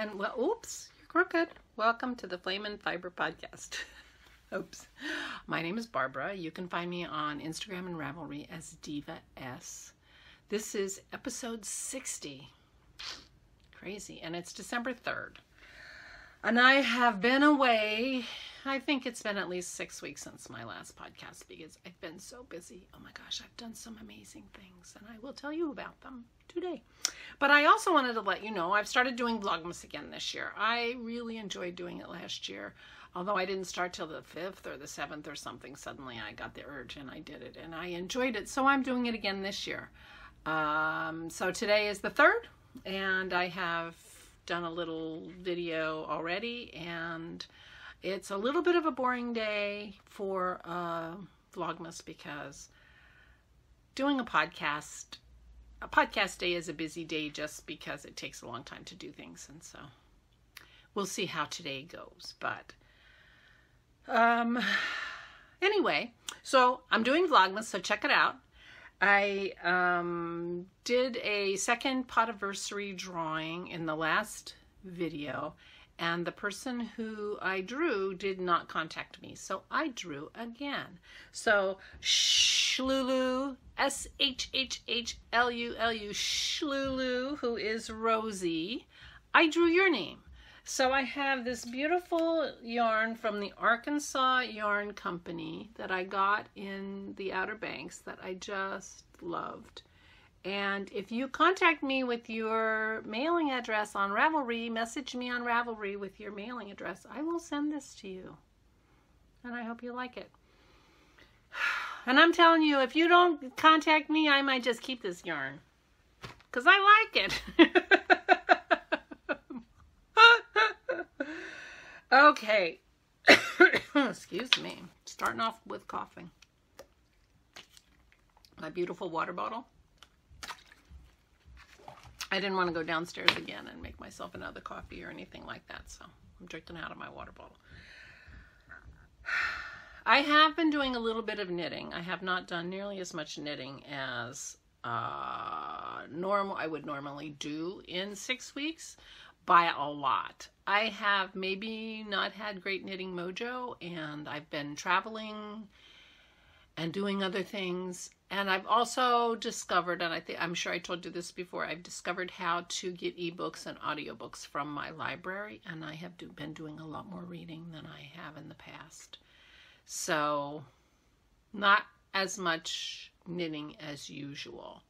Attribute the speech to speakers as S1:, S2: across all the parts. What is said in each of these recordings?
S1: everyone. Well, oops, you're crooked. Welcome to the Flame and Fiber podcast. Oops. My name is Barbara. You can find me on Instagram and Ravelry as Diva S. This is episode 60. Crazy. And it's December 3rd. And I have been away. I think it's been at least 6 weeks since my last podcast because I've been so busy. Oh my gosh, I've done some amazing things and I will tell you about them today. But I also wanted to let you know I've started doing Vlogmas again this year. I really enjoyed doing it last year. Although I didn't start till the 5th or the 7th or something. Suddenly I got the urge and I did it and I enjoyed it. So I'm doing it again this year. So today is the 3rd and I have done a little video already, and it's a little bit of a boring day for Vlogmas because doing a podcast day is a busy day just because it takes a long time to do things, and so we'll see how today goes. But anyway, so I'm doing Vlogmas, so check it out. I did a second Potiversary drawing in the last video, and the person who I drew did not contact me, so I drew again. So Shlulu, S-H-H-H-L-U-L-U, Shlulu, who is Rosie, I drew your name. So I have this beautiful yarn from the Arkansas Yarn Company that I got in the Outer Banks that I just loved. And if you contact me with your mailing address on Ravelry, message me on Ravelry with your mailing address, I will send this to you. And I hope you like it. And I'm telling you, if you don't contact me, I might just keep this yarn. Because I like it. Okay, excuse me, starting off with coughing. My beautiful water bottle. I didn't want to go downstairs again and make myself another coffee or anything like that, so I'm drinking out of my water bottle. I have been doing a little bit of knitting. I have not done nearly as much knitting as I would normally do in 6 weeks. By a lot. I have maybe not had great knitting mojo, and I've been traveling and doing other things. And I've also discovered, and I'm sure I told you this before, I've discovered how to get ebooks and audiobooks from my library, and I have been doing a lot more reading than I have in the past. So not as much knitting as usual.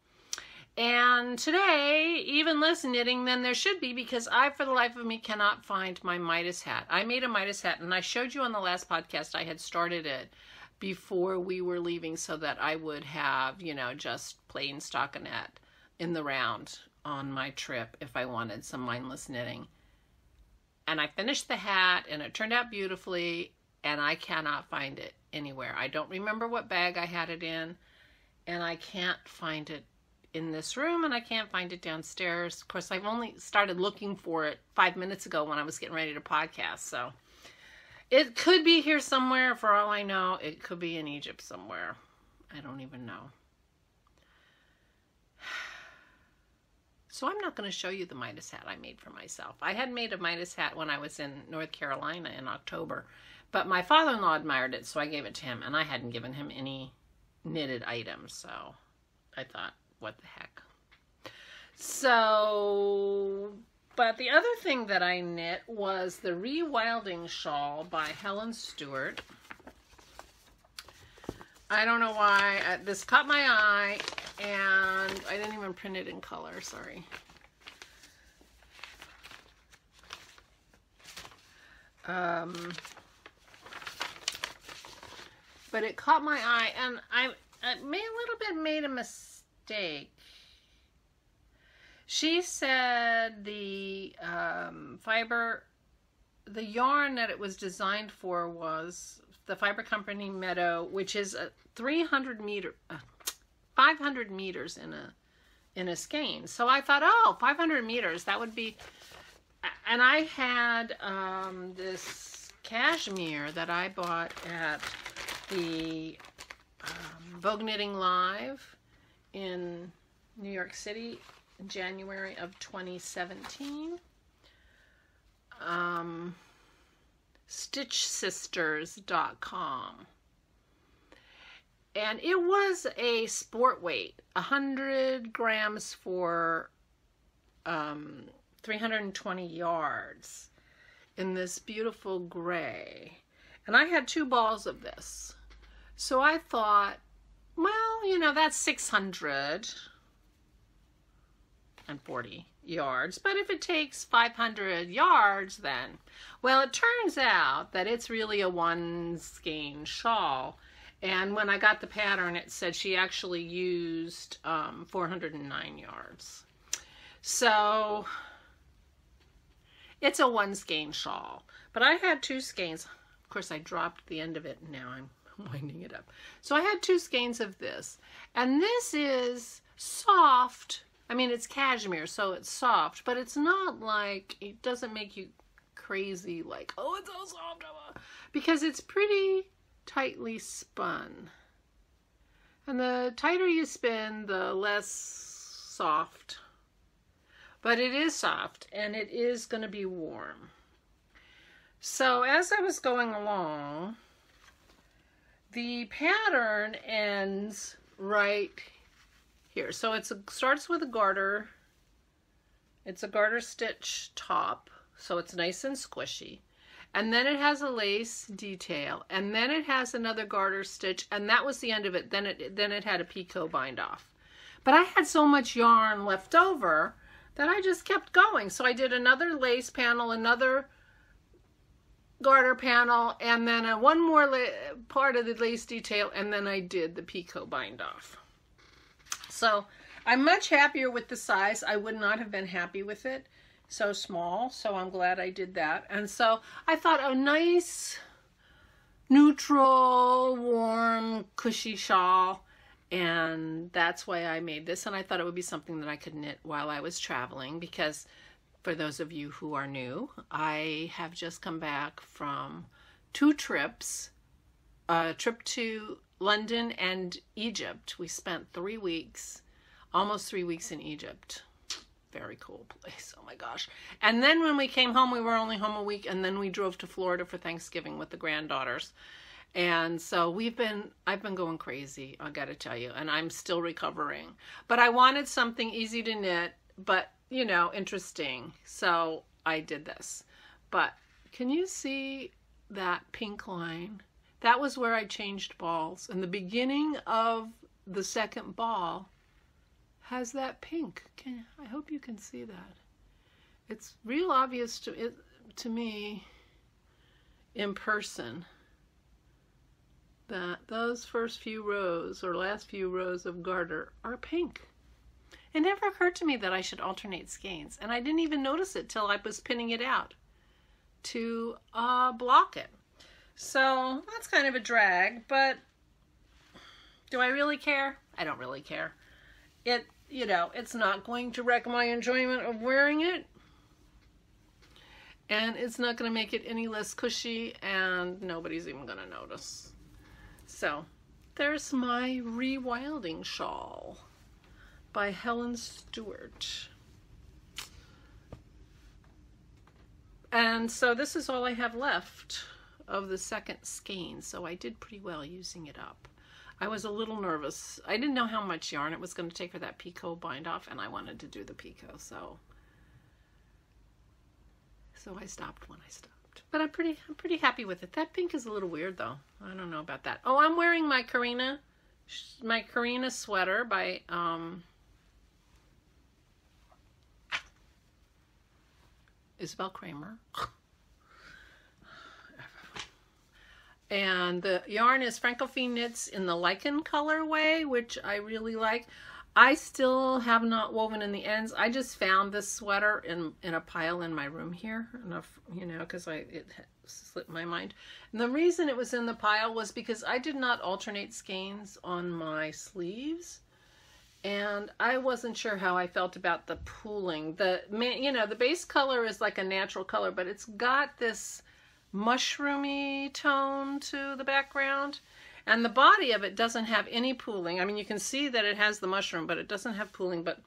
S1: And today, even less knitting than there should be, because I, for the life of me, cannot find my Midas hat. I made a Midas hat, and I showed you on the last podcast I had started it before we were leaving so that I would have, you know, just plain stockinette in the round on my trip if I wanted some mindless knitting. And I finished the hat, and it turned out beautifully, and I cannot find it anywhere. I don't remember what bag I had it in, and I can't find it in this room, and I can't find it downstairs. Of course, I've only started looking for it 5 minutes ago when I was getting ready to podcast, so it could be here somewhere. For all I know, it could be in Egypt somewhere. I don't even know. So I'm not going to show you the Midas hat I made for myself. I had made a Midas hat when I was in North Carolina in October, but my father-in-law admired it, so I gave it to him, and I hadn't given him any knitted items, so I thought, what the heck. So, but the other thing that I knit was the Rewilding shawl by Helen Stewart. I don't know why. This caught my eye, and I didn't even print it in color, sorry. But it caught my eye, and I made a mistake. She said the yarn that it was designed for was the Fiber Company Meadow, which is a 500 meters in a skein. So I thought, oh, 500 meters, that would be, and I had this cashmere that I bought at the Vogue Knitting Live in New York City in January of 2017. stitchsisters.com. And it was a sport weight, 100 grams for 320 yards in this beautiful gray. And I had 2 balls of this. So I thought, well, you know, that's 640 yards. But if it takes 500 yards, then, well, it turns out that it's really a 1 skein shawl. And when I got the pattern, it said she actually used 409 yards. So it's a 1 skein shawl. But I had 2 skeins. Of course, I dropped the end of it, and now I'm winding it up. So I had 2 skeins of this. And this is soft. I mean, it's cashmere, so it's soft. But it's not like, it doesn't make you crazy like, oh, it's so soft. Because it's pretty tightly spun. And the tighter you spin, the less soft. But it is soft, and it is going to be warm. So as I was going along, the pattern ends right here. So it starts with a garter. It's a garter stitch top, so it's nice and squishy. And then it has a lace detail, and then it has another garter stitch, and that was the end of it. Then it had a picot bind off. But I had so much yarn left over that I just kept going. So I did another lace panel, another garter panel, and then one more part of the lace detail, and then I did the picot bind off. So I'm much happier with the size. I would not have been happy with it so small, so I'm glad I did that. And so I thought a nice, neutral, warm, cushy shawl, and that's why I made this. And I thought it would be something that I could knit while I was traveling, because for those of you who are new, I have just come back from 2 trips, a trip to London and Egypt. We spent 3 weeks, almost 3 weeks in Egypt. Very cool place. Oh my gosh. And then when we came home, we were only home a week, and then we drove to Florida for Thanksgiving with the granddaughters. And so I've been going crazy, I gotta tell you, and I'm still recovering. But I wanted something easy to knit, but, you know, interesting. So I did this. But can you see that pink line? That was where I changed balls. And the beginning of the second ball has that pink. I hope you can see that. It's real obvious to me in person that those first few rows or last few rows of garter are pink. It never occurred to me that I should alternate skeins, and I didn't even notice it till I was pinning it out to block it. So that's kind of a drag, but do I really care? I don't really care. You know, it's not going to wreck my enjoyment of wearing it, and it's not going to make it any less cushy, and nobody's even going to notice. So there's my Rewilding shawl by Helen Stewart. And so this is all I have left of the second skein, so I did pretty well using it up. I was a little nervous. I didn't know how much yarn it was going to take for that picot bind off, and I wanted to do the picot, so I stopped when I stopped. But I'm pretty happy with it. That pink is a little weird though. I don't know about that. Oh, I'm wearing my Carina Sweater by Isabel Kramer. And the yarn is Francophine Knits in the Lichen colorway, which I really like. I still have not woven in the ends. I just found this sweater in a pile in my room here, you know, because it slipped my mind. And the reason it was in the pile was because I did not alternate skeins on my sleeves, and I wasn't sure how I felt about the pooling. You know, the base color is like a natural color, but it's got this mushroomy tone to the background, and the body of it doesn't have any pooling. I mean, you can see that it has the mushroom, but it doesn't have pooling. But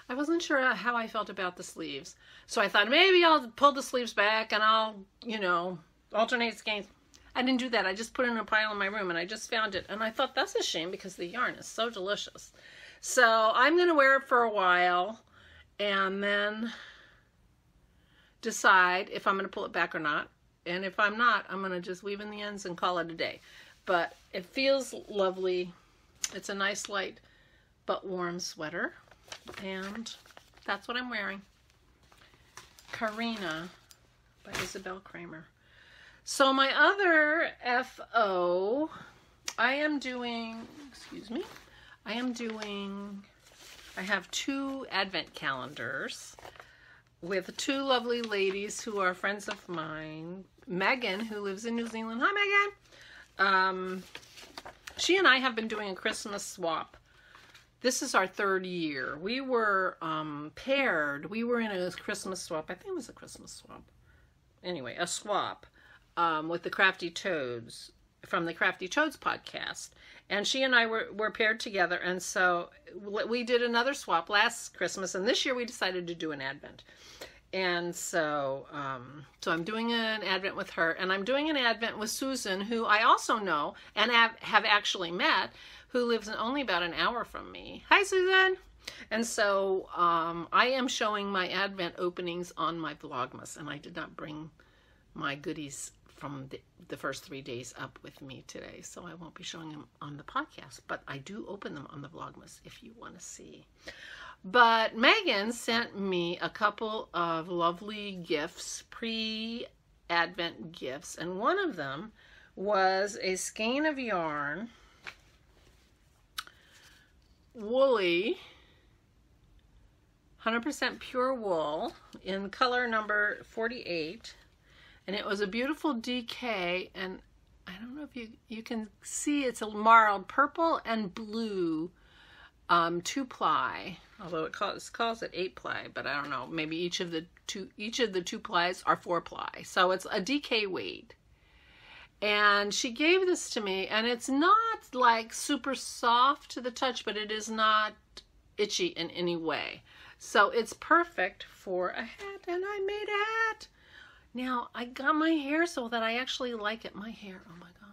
S1: I wasn't sure how I felt about the sleeves. So I thought maybe I'll pull the sleeves back and I'll, you know, alternate skeins. I didn't do that. I just put it in a pile in my room and I just found it. And I thought that's a shame because the yarn is so delicious. So I'm going to wear it for a while and then decide if I'm going to pull it back or not. And if I'm not, I'm going to just weave in the ends and call it a day. But it feels lovely. It's a nice light but warm sweater. And that's what I'm wearing. Carina by Isabel Kramer. So my other FO, I have 2 advent calendars with 2 lovely ladies who are friends of mine. Megan, who lives in New Zealand. Hi, Megan. She and I have been doing a Christmas swap. This is our 3rd year. We were paired. We were in a Christmas swap. I think it was a Christmas swap. Anyway, a swap with the Crafty Toads from the Crafty Toads podcast. And she and I were paired together. And so we did another swap last Christmas. And this year we decided to do an Advent. And so, I'm doing an Advent with her, and I'm doing an Advent with Susan, who I also know and have actually met, who lives only about an hour from me. Hi, Susan. And so, I am showing my Advent openings on my Vlogmas, and I did not bring my goodies from the first 3 days up with me today, so I won't be showing them on the podcast, but I do open them on the Vlogmas if you want to see. But Megan sent me a couple of lovely gifts, pre-Advent gifts, and one of them was a skein of yarn, woolly, 100% pure wool in color number 48, and it was a beautiful DK, and I don't know if you can see it's a marled purple and blue 2-ply, although it calls it 8-ply, but I don't know, maybe each of the 2 plies are 4-ply, so it's a DK weight. And she gave this to me, and it's not like super soft to the touch, but it is not itchy in any way, so it's perfect for a hat. And I made a hat. Now I got my hair so that I actually like it. My hair, oh my gosh,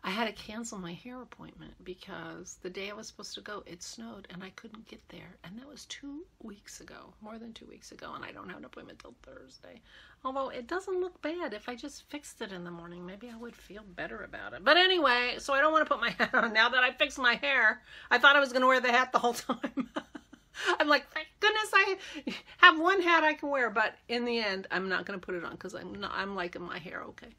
S1: I had to cancel my hair appointment because the day I was supposed to go, it snowed and I couldn't get there. And that was 2 weeks ago, more than 2 weeks ago. And I don't have an appointment till Thursday. Although it doesn't look bad. If I just fixed it in the morning, maybe I would feel better about it. But anyway, so I don't want to put my hat on now that I fixed my hair. I thought I was going to wear the hat the whole time. I'm like, thank goodness I have one hat I can wear. But in the end, I'm not going to put it on because I'm liking my hair okay.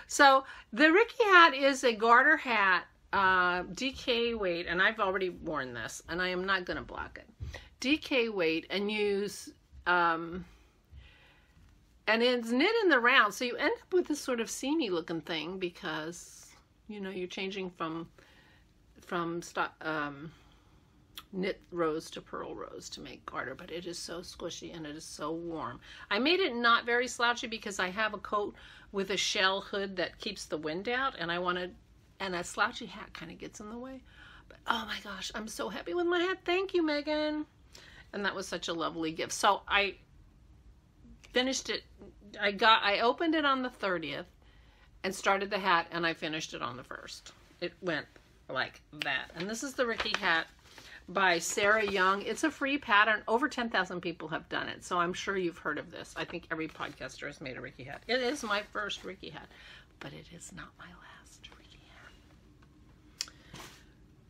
S1: So the Ricky hat is a garter hat, DK weight, and I've already worn this, and I am not going to block it. DK weight, and use, and it's knit in the round, so you end up with this sort of seamy looking thing because, you know, you're changing from knit rose to purl rose to make garter, but it is so squishy and it is so warm. I made it not very slouchy because I have a coat with a shell hood that keeps the wind out, and and a slouchy hat kind of gets in the way. But oh my gosh, I'm so happy with my hat. Thank you, Megan. And that was such a lovely gift. So I finished it. I opened it on the 30th and started the hat, and I finished it on the 1st. It went like that. And this is the Ricky hat by Sarah Young. It's a free pattern. Over 10,000 people have done it, so I'm sure you've heard of this. I think every podcaster has made a Ricky hat. It is my first Ricky hat, but it is not my last Ricky hat.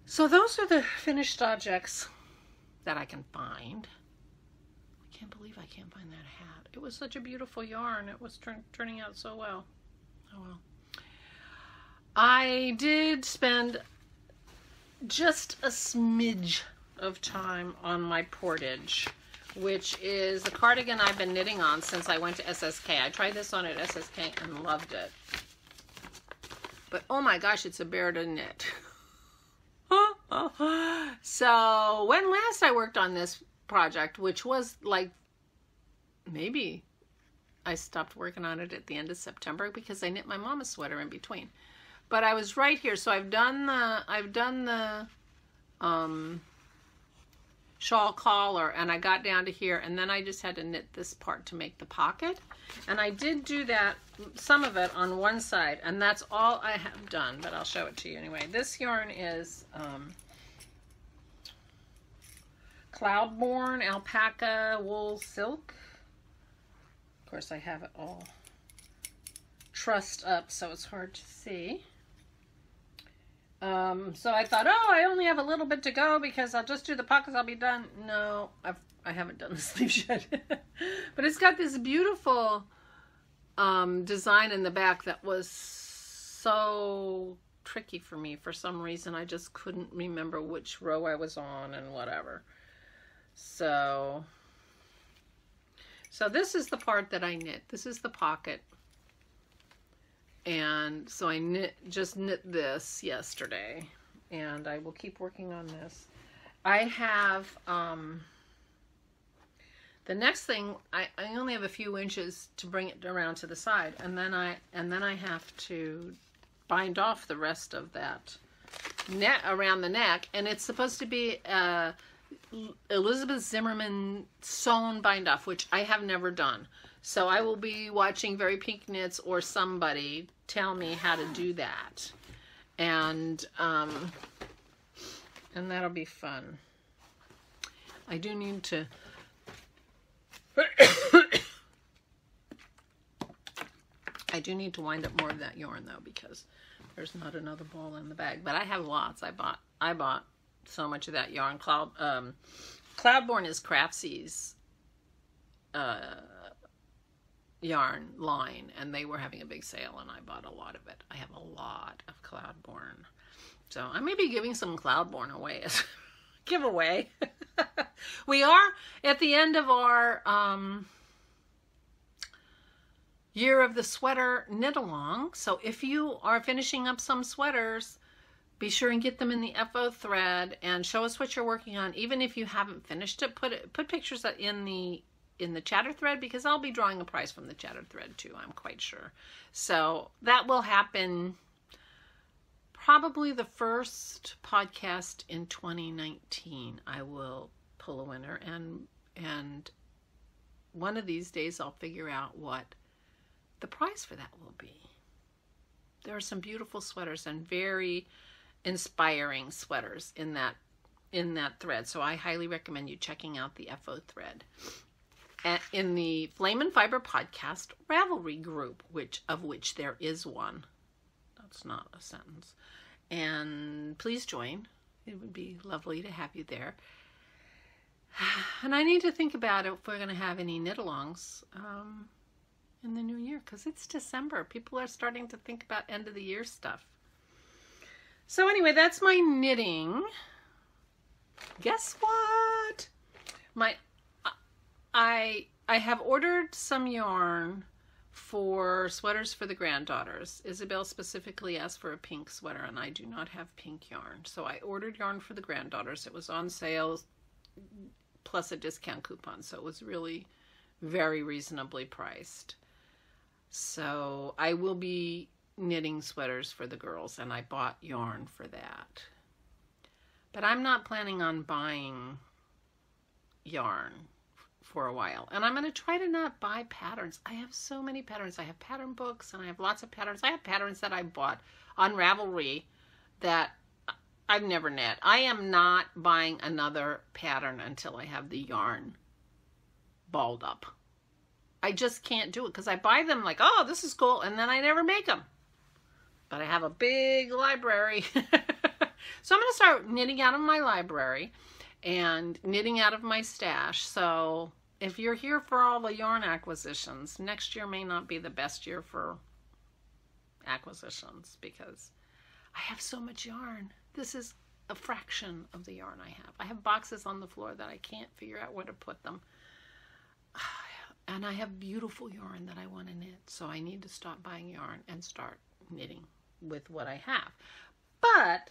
S1: So those are the finished objects that I can find. I can't believe I can't find that hat. It was such a beautiful yarn. It was turning out so well. Oh well. I did spend just a smidge of time on my portage, which is a cardigan I've been knitting on since I went to SSK. I tried this on at SSK and loved it. But oh my gosh, it's a bear to knit. So when last I worked on this project, which was like, maybe I stopped working on it at the end of September because I knit my mama's sweater in between. But I was right here, so I've done the shawl collar, and I got down to here, and then I just had to knit this part to make the pocket. And I did do that, some of it on one side, and that's all I have done, but I'll show it to you anyway. This yarn is Cloudborn Alpaca Wool Silk. Of course, I have it all trussed up, so it's hard to see. So I thought, oh, I only have a little bit to go because I'll just do the pockets, I'll be done. No, I haven't done the sleeves yet. But it's got this beautiful design in the back that was so tricky for me for some reason. I just couldn't remember which row I was on and whatever. So this is the part that I knit. This is the pocket. And so I just knit this yesterday, and I will keep working on this. I have, the next thing, I only have a few inches to bring it around to the side, and then I have to bind off the rest of that net around the neck, and it's supposed to be Elizabeth Zimmerman sewn bind off, which I have never done. So I will be watching Very Pink Knits or somebody tell me how to do that. And that'll be fun. I do need to wind up more of that yarn though, because there's not another ball in the bag. But I have lots. I bought so much of that yarn. Cloudborn is Craftsy's yarn line, and they were having a big sale, and I bought a lot of it. I have a lot of Cloudborn, so I may be giving some Cloudborn away as giveaway. We are at the end of our year of the sweater knit along, so if you are finishing up some sweaters, be sure and get them in the FO thread and show us what you're working on. Even if you haven't finished it, put pictures in the chatter thread, because I'll be drawing a prize from the chatter thread too, I'm quite sure. So that will happen probably the first podcast in 2019. I will pull a winner, and one of these days I'll figure out what the prize for that will be. There are some beautiful sweaters and very inspiring sweaters in that thread, so I highly recommend you checking out the FO thread. In the Flame and Fiber podcast Ravelry group, of which there is one. That's not a sentence. And please join. It would be lovely to have you there. And I need to think about if we're going to have any knit-alongs in the new year, because it's December. People are starting to think about end of the year stuff. So anyway, that's my knitting. Guess what? I have ordered some yarn for sweaters for the granddaughters. Isabel specifically asked for a pink sweater, and I do not have pink yarn. So I ordered yarn for the granddaughters. It was on sale plus a discount coupon, so it was really very reasonably priced. So I will be knitting sweaters for the girls, and I bought yarn for that. But I'm not planning on buying yarn for a while, and I'm going to try to not buy patterns. I have so many patterns. I have pattern books, and I have lots of patterns. I have patterns that I bought on Ravelry that I've never knit. I am not buying another pattern until I have the yarn balled up. I just can't do it, because I buy them like, oh, this is cool, and then I never make them. But I have a big library. So I'm going to start knitting out of my library and knitting out of my stash. So if you're here for all the yarn acquisitions, next year may not be the best year for acquisitions, because I have so much yarn. This is a fraction of the yarn I have. I have boxes on the floor that I can't figure out where to put them. And I have beautiful yarn that I want to knit. So I need to stop buying yarn and start knitting with what I have. But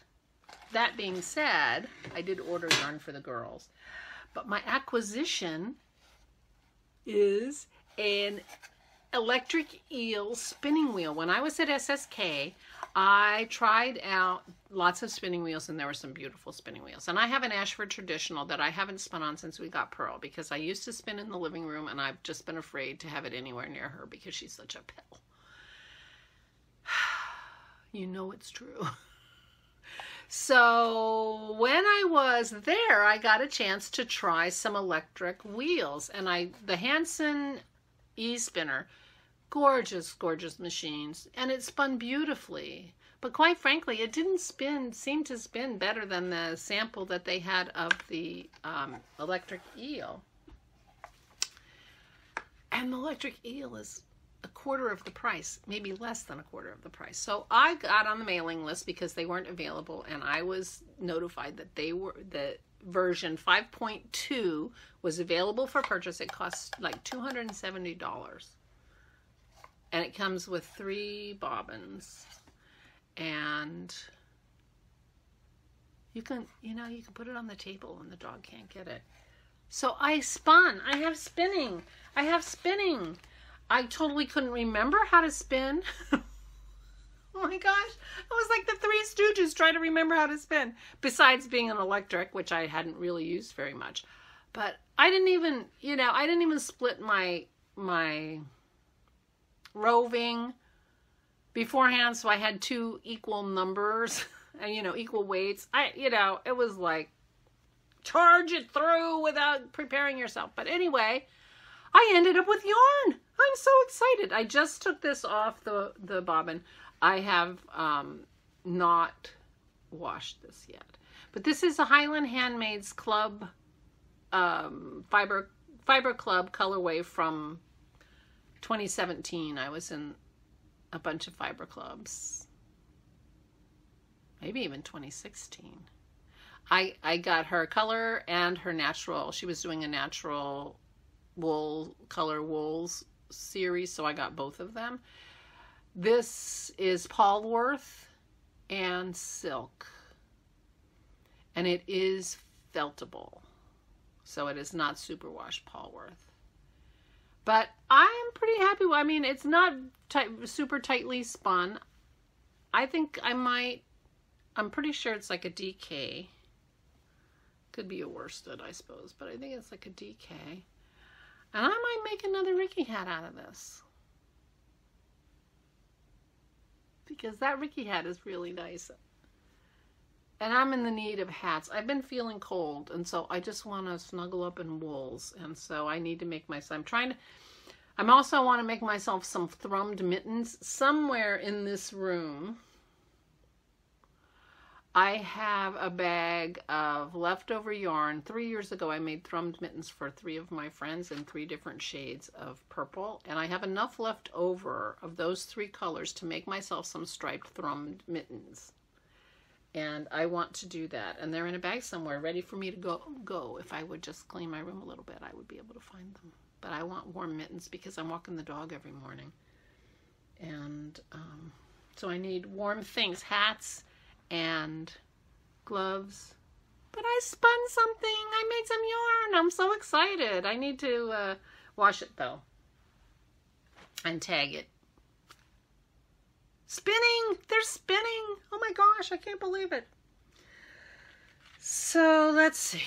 S1: that being said, I did order yarn for the girls. But my acquisition is an electric eel spinning wheel. When I was at SSK, I tried out lots of spinning wheels, and there were some beautiful spinning wheels. And I have an Ashford Traditional that I haven't spun on since we got Pearl, because I used to spin in the living room, and I've just been afraid to have it anywhere near her because she's such a pill. You know it's true. So when I was there, I got a chance to try some electric wheels, and the Hanson e-spinner, gorgeous, gorgeous machines, and it spun beautifully. But quite frankly, it didn't seem to spin better than the sample that they had of the electric eel. And the electric eel is a quarter of the price, maybe less than a quarter of the price. So I got on the mailing list because they weren't available, and I was notified that the version 5.2 was available for purchase. It costs like $270. And it comes with 3 bobbins, and you can put it on the table and the dog can't get it. So I spun. I have spinning. I totally couldn't remember how to spin. Oh my gosh. It was like the Three Stooges trying to remember how to spin. Besides being an electric, which I hadn't really used very much. But I didn't even split my roving beforehand, so I had 2 equal numbers and equal weights. It was like charge it through without preparing yourself. But anyway, I ended up with yarn. I'm so excited. I just took this off the bobbin. I have not washed this yet, but this is a Highland Handmaids Club fiber club colorway from 2017. I was in a bunch of fiber clubs, maybe even 2016. I got her color and her natural. She was doing a natural color wools series, so I got both of them. This is Polworth and silk, and it is feltable, so it is not superwash Polworth. But I am pretty happy. I mean, it's not super tightly spun. I think I'm pretty sure it's like a DK. Could be a worsted, I suppose, but I think it's like a DK. And I might make another Ricky hat out of this, because that Ricky hat is really nice. And I'm in the need of hats. I've been feeling cold, and so I just want to snuggle up in wools. And so I need to make myself, I also want to make myself some Thrummed Mittens. Somewhere in this room, I have a bag of leftover yarn. 3 years ago, I made Thrummed Mittens for 3 of my friends in 3 different shades of purple. And I have enough left over of those 3 colors to make myself some striped Thrummed Mittens. And I want to do that. And they're in a bag somewhere ready for me to go. If I would just clean my room a little bit, I would be able to find them. But I want warm mittens because I'm walking the dog every morning. And so I need warm things, hats and gloves. But I spun something. I made some yarn. I'm so excited. I need to wash it though and tag it. Spinning! They're spinning! Oh my gosh, I can't believe it. So let's see.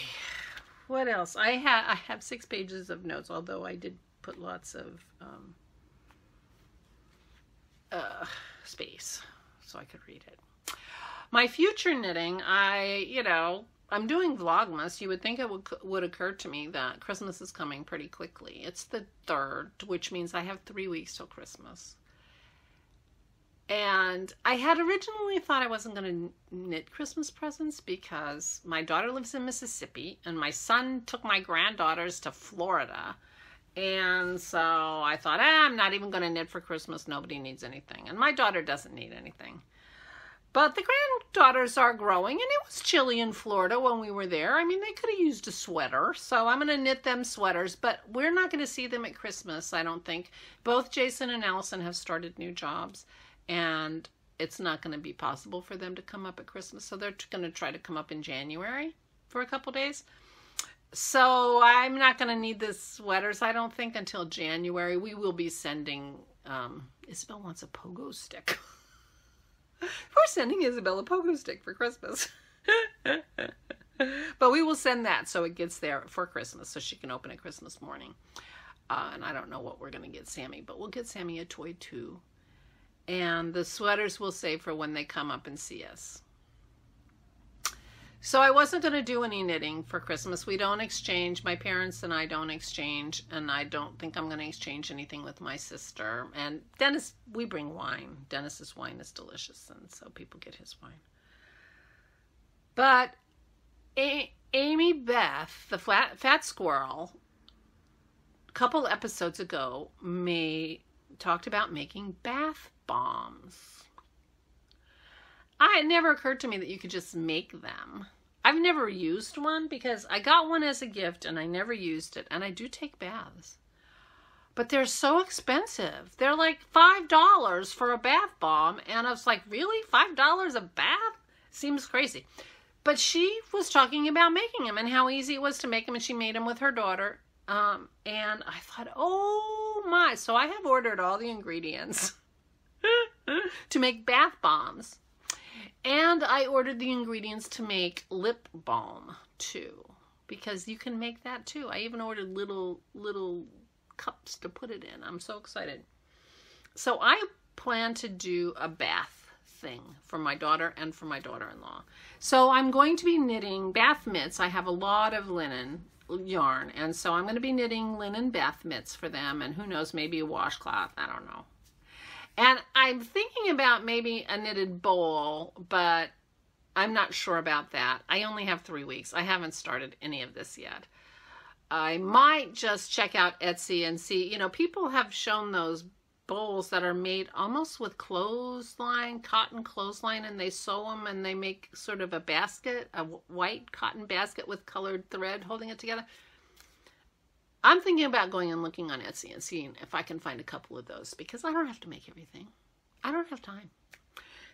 S1: What else? I have 6 pages of notes, although I did put lots of space so I could read it. My future knitting, I'm doing Vlogmas. You would think it would occur to me that Christmas is coming pretty quickly. It's the 3rd, which means I have 3 weeks till Christmas. And I had originally thought I wasn't going to knit Christmas presents because my daughter lives in Mississippi and my son took my granddaughters to Florida. And so I thought, I'm not even going to knit for Christmas. Nobody needs anything. And my daughter doesn't need anything. But the granddaughters are growing, and it was chilly in Florida when we were there. I mean, they could have used a sweater, so I'm going to knit them sweaters, but we're not going to see them at Christmas, I don't think. Both Jason and Allison have started new jobs, and it's not going to be possible for them to come up at Christmas, so they're going to try to come up in January for a couple days. So I'm not going to need the sweaters, I don't think, until January. We will be sending, Isabel wants a pogo stick. We're sending Isabel a pogo stick for Christmas. But we will send that so it gets there for Christmas so she can open it Christmas morning. And I don't know what we're going to get Sammy, but we'll get Sammy a toy too. And the sweaters we'll save for when they come up and see us. So I wasn't going to do any knitting for Christmas. We don't exchange. My parents and I don't exchange. And I don't think I'm going to exchange anything with my sister. And Dennis, we bring wine. Dennis's wine is delicious. And so people get his wine. But Amy Beth, the fat squirrel, a couple episodes ago, talked about making bath bombs. It never occurred to me that you could just make them. I've never used one because I got one as a gift and I never used it. And I do take baths. But they're so expensive. They're like $5 for a bath bomb. And I was like, really? $5 a bath? Seems crazy. But she was talking about making them and how easy it was to make them. And she made them with her daughter. And I thought, oh my. So I have ordered all the ingredients to make bath bombs. And I ordered the ingredients to make lip balm too, because you can make that too. I even ordered little cups to put it in. I'm so excited. So I plan to do a bath thing for my daughter and for my daughter-in-law. So I'm going to be knitting bath mitts. I have a lot of linen yarn, and so I'm going to be knitting linen bath mitts for them, and who knows, maybe a washcloth. I don't know. And I'm thinking about maybe a knitted bowl, but I'm not sure about that. I only have 3 weeks. I haven't started any of this yet. I might just check out Etsy and see, you know, people have shown those bowls that are made almost with clothesline, cotton clothesline, and they sew them and they make sort of a basket, a white cotton basket with colored thread holding it together. I'm thinking about going and looking on Etsy and seeing if I can find a couple of those because I don't have to make everything. I don't have time.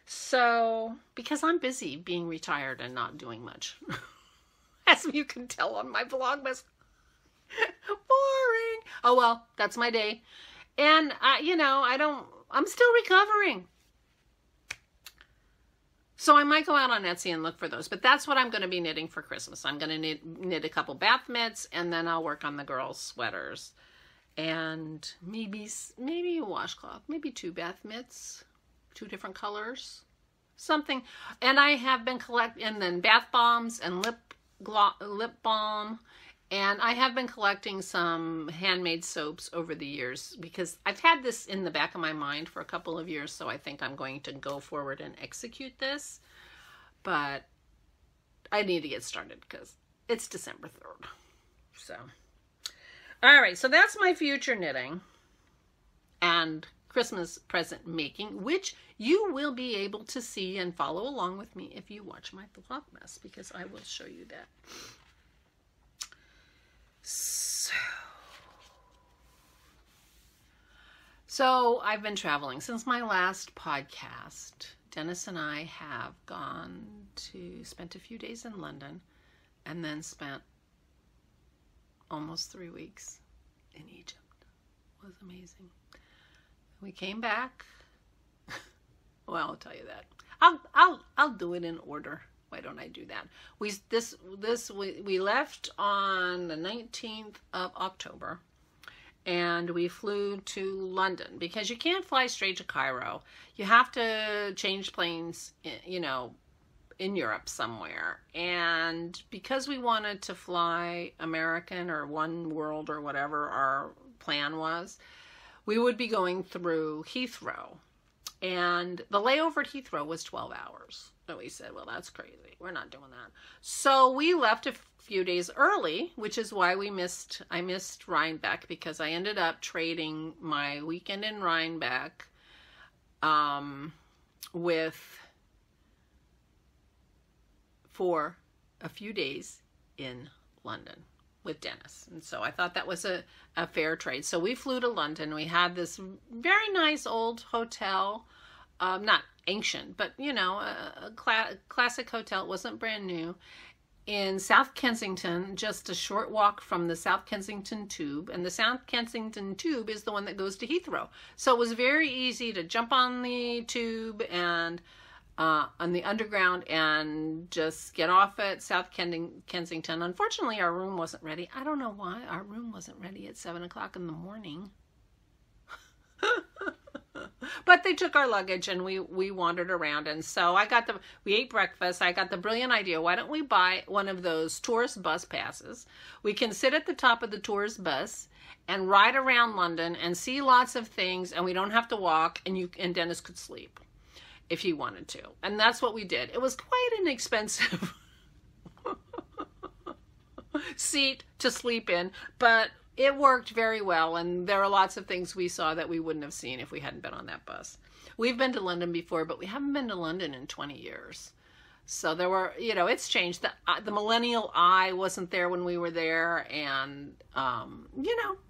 S1: So, because I'm busy being retired and not doing much. As you can tell on my Vlogmas. Boring. Oh well, that's my day. And, I'm still recovering. So I might go out on Etsy and look for those. But that's what I'm going to be knitting for Christmas. I'm going to knit a couple bath mitts, and then I'll work on the girls' sweaters. And maybe a washcloth. Maybe 2 bath mitts. 2 different colors. Something. And I have been collecting, and then bath bombs and lip balm. And I have been collecting some handmade soaps over the years because I've had this in the back of my mind for a couple of years. So I think I'm going to go forward and execute this. But I need to get started because it's December 3rd. So, all right. So that's my future knitting and Christmas present making, which you will be able to see and follow along with me if you watch my Vlogmas, because I will show you that. So I've been traveling since my last podcast. Dennis and I have spent a few days in London and then spent almost 3 weeks in Egypt. It was amazing. We came back. Well, I'll tell you that. I'll do it in order. Why don't I do that? We left on the 19th of October and we flew to London because you can't fly straight to Cairo. You have to change planes, in Europe somewhere. And because we wanted to fly American or One World or whatever our plan was, we would be going through Heathrow. And the layover at Heathrow was 12 hours. So we said, well, that's crazy. We're not doing that. So we left a few days early, which is why I missed Rhinebeck, because I ended up trading my weekend in Rhinebeck for a few days in London with Dennis. And so I thought that was a fair trade. So we flew to London. We had this very nice old hotel, not ancient, but a classic hotel. It wasn't brand new, in South Kensington, just a short walk from the South Kensington Tube. And the South Kensington Tube is the one that goes to Heathrow. So it was very easy to jump on the tube and on the underground and just get off at South Kensington. Unfortunately, our room wasn't ready. I don't know why our room wasn't ready at 7 o'clock in the morning. But they took our luggage and we wandered around. And so we ate breakfast. I got the brilliant idea. Why don't we buy one of those tourist bus passes? We can sit at the top of the tourist bus and ride around London and see lots of things, and we don't have to walk, and Dennis could sleep if he wanted to. And that's what we did. It was quite an expensive seat to sleep in, but it worked very well, and there are lots of things we saw that we wouldn't have seen if we hadn't been on that bus. We've been to London before, but we haven't been to London in 20 years. So there were, it's changed. The millennial eye wasn't there when we were there, and,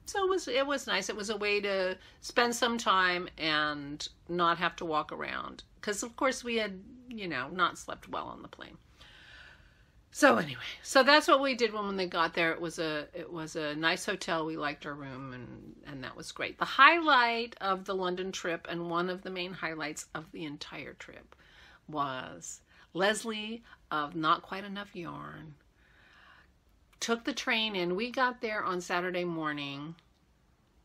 S1: so it was nice. It was a way to spend some time and not have to walk around. Because, of course, we had, not slept well on the plane. So anyway, so that's what we did when they got there. It was a nice hotel. We liked our room, and that was great. The highlight of the London trip, and one of the main highlights of the entire trip, was Leslie of Not Quite Enough Yarn took the train in. We got there on Saturday morning,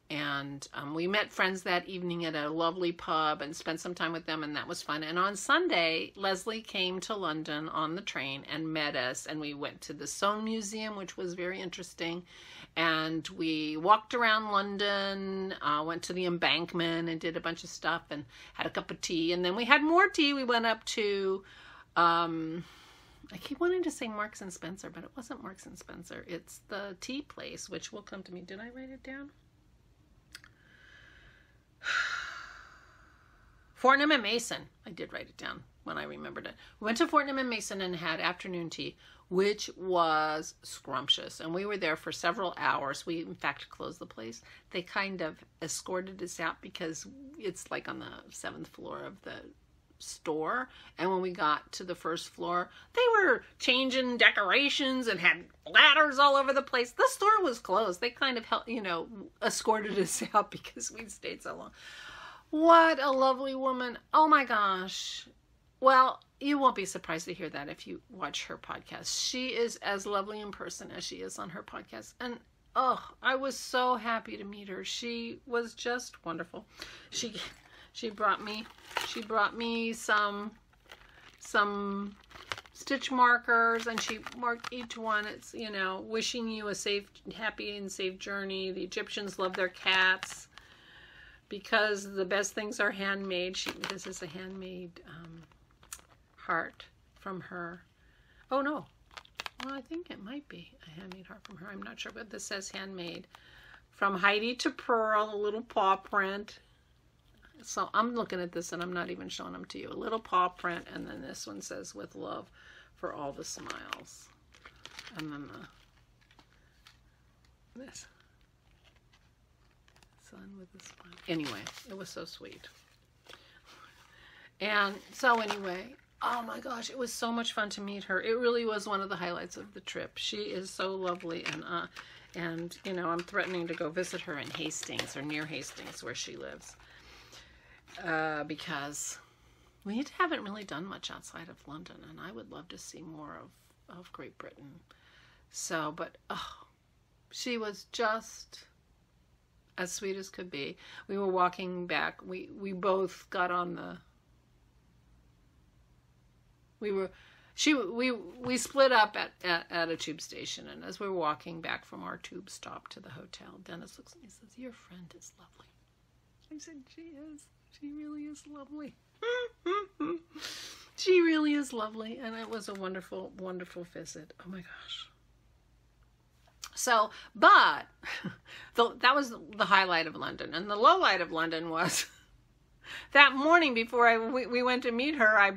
S1: and we met friends that evening at a lovely pub and spent some time with them, and that was fun. And on Sunday, Leslie came to London on the train and met us, and we went to the Sewn Museum, which was very interesting. And we walked around London, went to the Embankment and did a bunch of stuff and had a cup of tea. And then we had more tea. We went up to, I keep wanting to say Marks and Spencer, but it wasn't Marks and Spencer. It's the tea place, which will come to me. Did I write it down? Fortnum and Mason. I did write it down when I remembered it. We went to Fortnum and Mason and had afternoon tea, which was scrumptious. And we were there for several hours. We, in fact, closed the place. They kind of escorted us out because it's like on the 7th floor of the store. And when we got to the first floor, they were changing decorations and had ladders all over the place. The store was closed. They kind of escorted us out because we'd stayed so long. What a lovely woman. Oh my gosh. Well, you won't be surprised to hear that if you watch her podcast. She is as lovely in person as she is on her podcast. And I was so happy to meet her. She was just wonderful. She brought me some stitch markers, and she marked each one. It's, wishing you a happy and safe journey. The Egyptians love their cats because the best things are handmade. This is a handmade heart from her. Oh no. Well, I think it might be a handmade heart from her. I'm not sure, but this says handmade. From Heidi to Pearl, a little paw print. So I'm looking at this and I'm not even showing them to you. A little paw print, and then this one says, with love for all the smiles. And then this. Sun with a smile. Anyway, it was so sweet. And so anyway, oh my gosh, it was so much fun to meet her. It really was one of the highlights of the trip. She is so lovely, and I'm threatening to go visit her in Hastings, or near Hastings, where she lives. Because we haven't really done much outside of London, and I would love to see more of Great Britain. So, but she was just as sweet as could be. We were walking back. We both got on the. We split up at a tube station, and as we were walking back from our tube stop to the hotel, Dennis looks at me and says, "Your friend is lovely." I said, "She is. She really is lovely." She really is lovely, and it was a wonderful, wonderful visit. Oh my gosh. So, but that was the highlight of London, and the low light of London was that morning before we went to meet her. I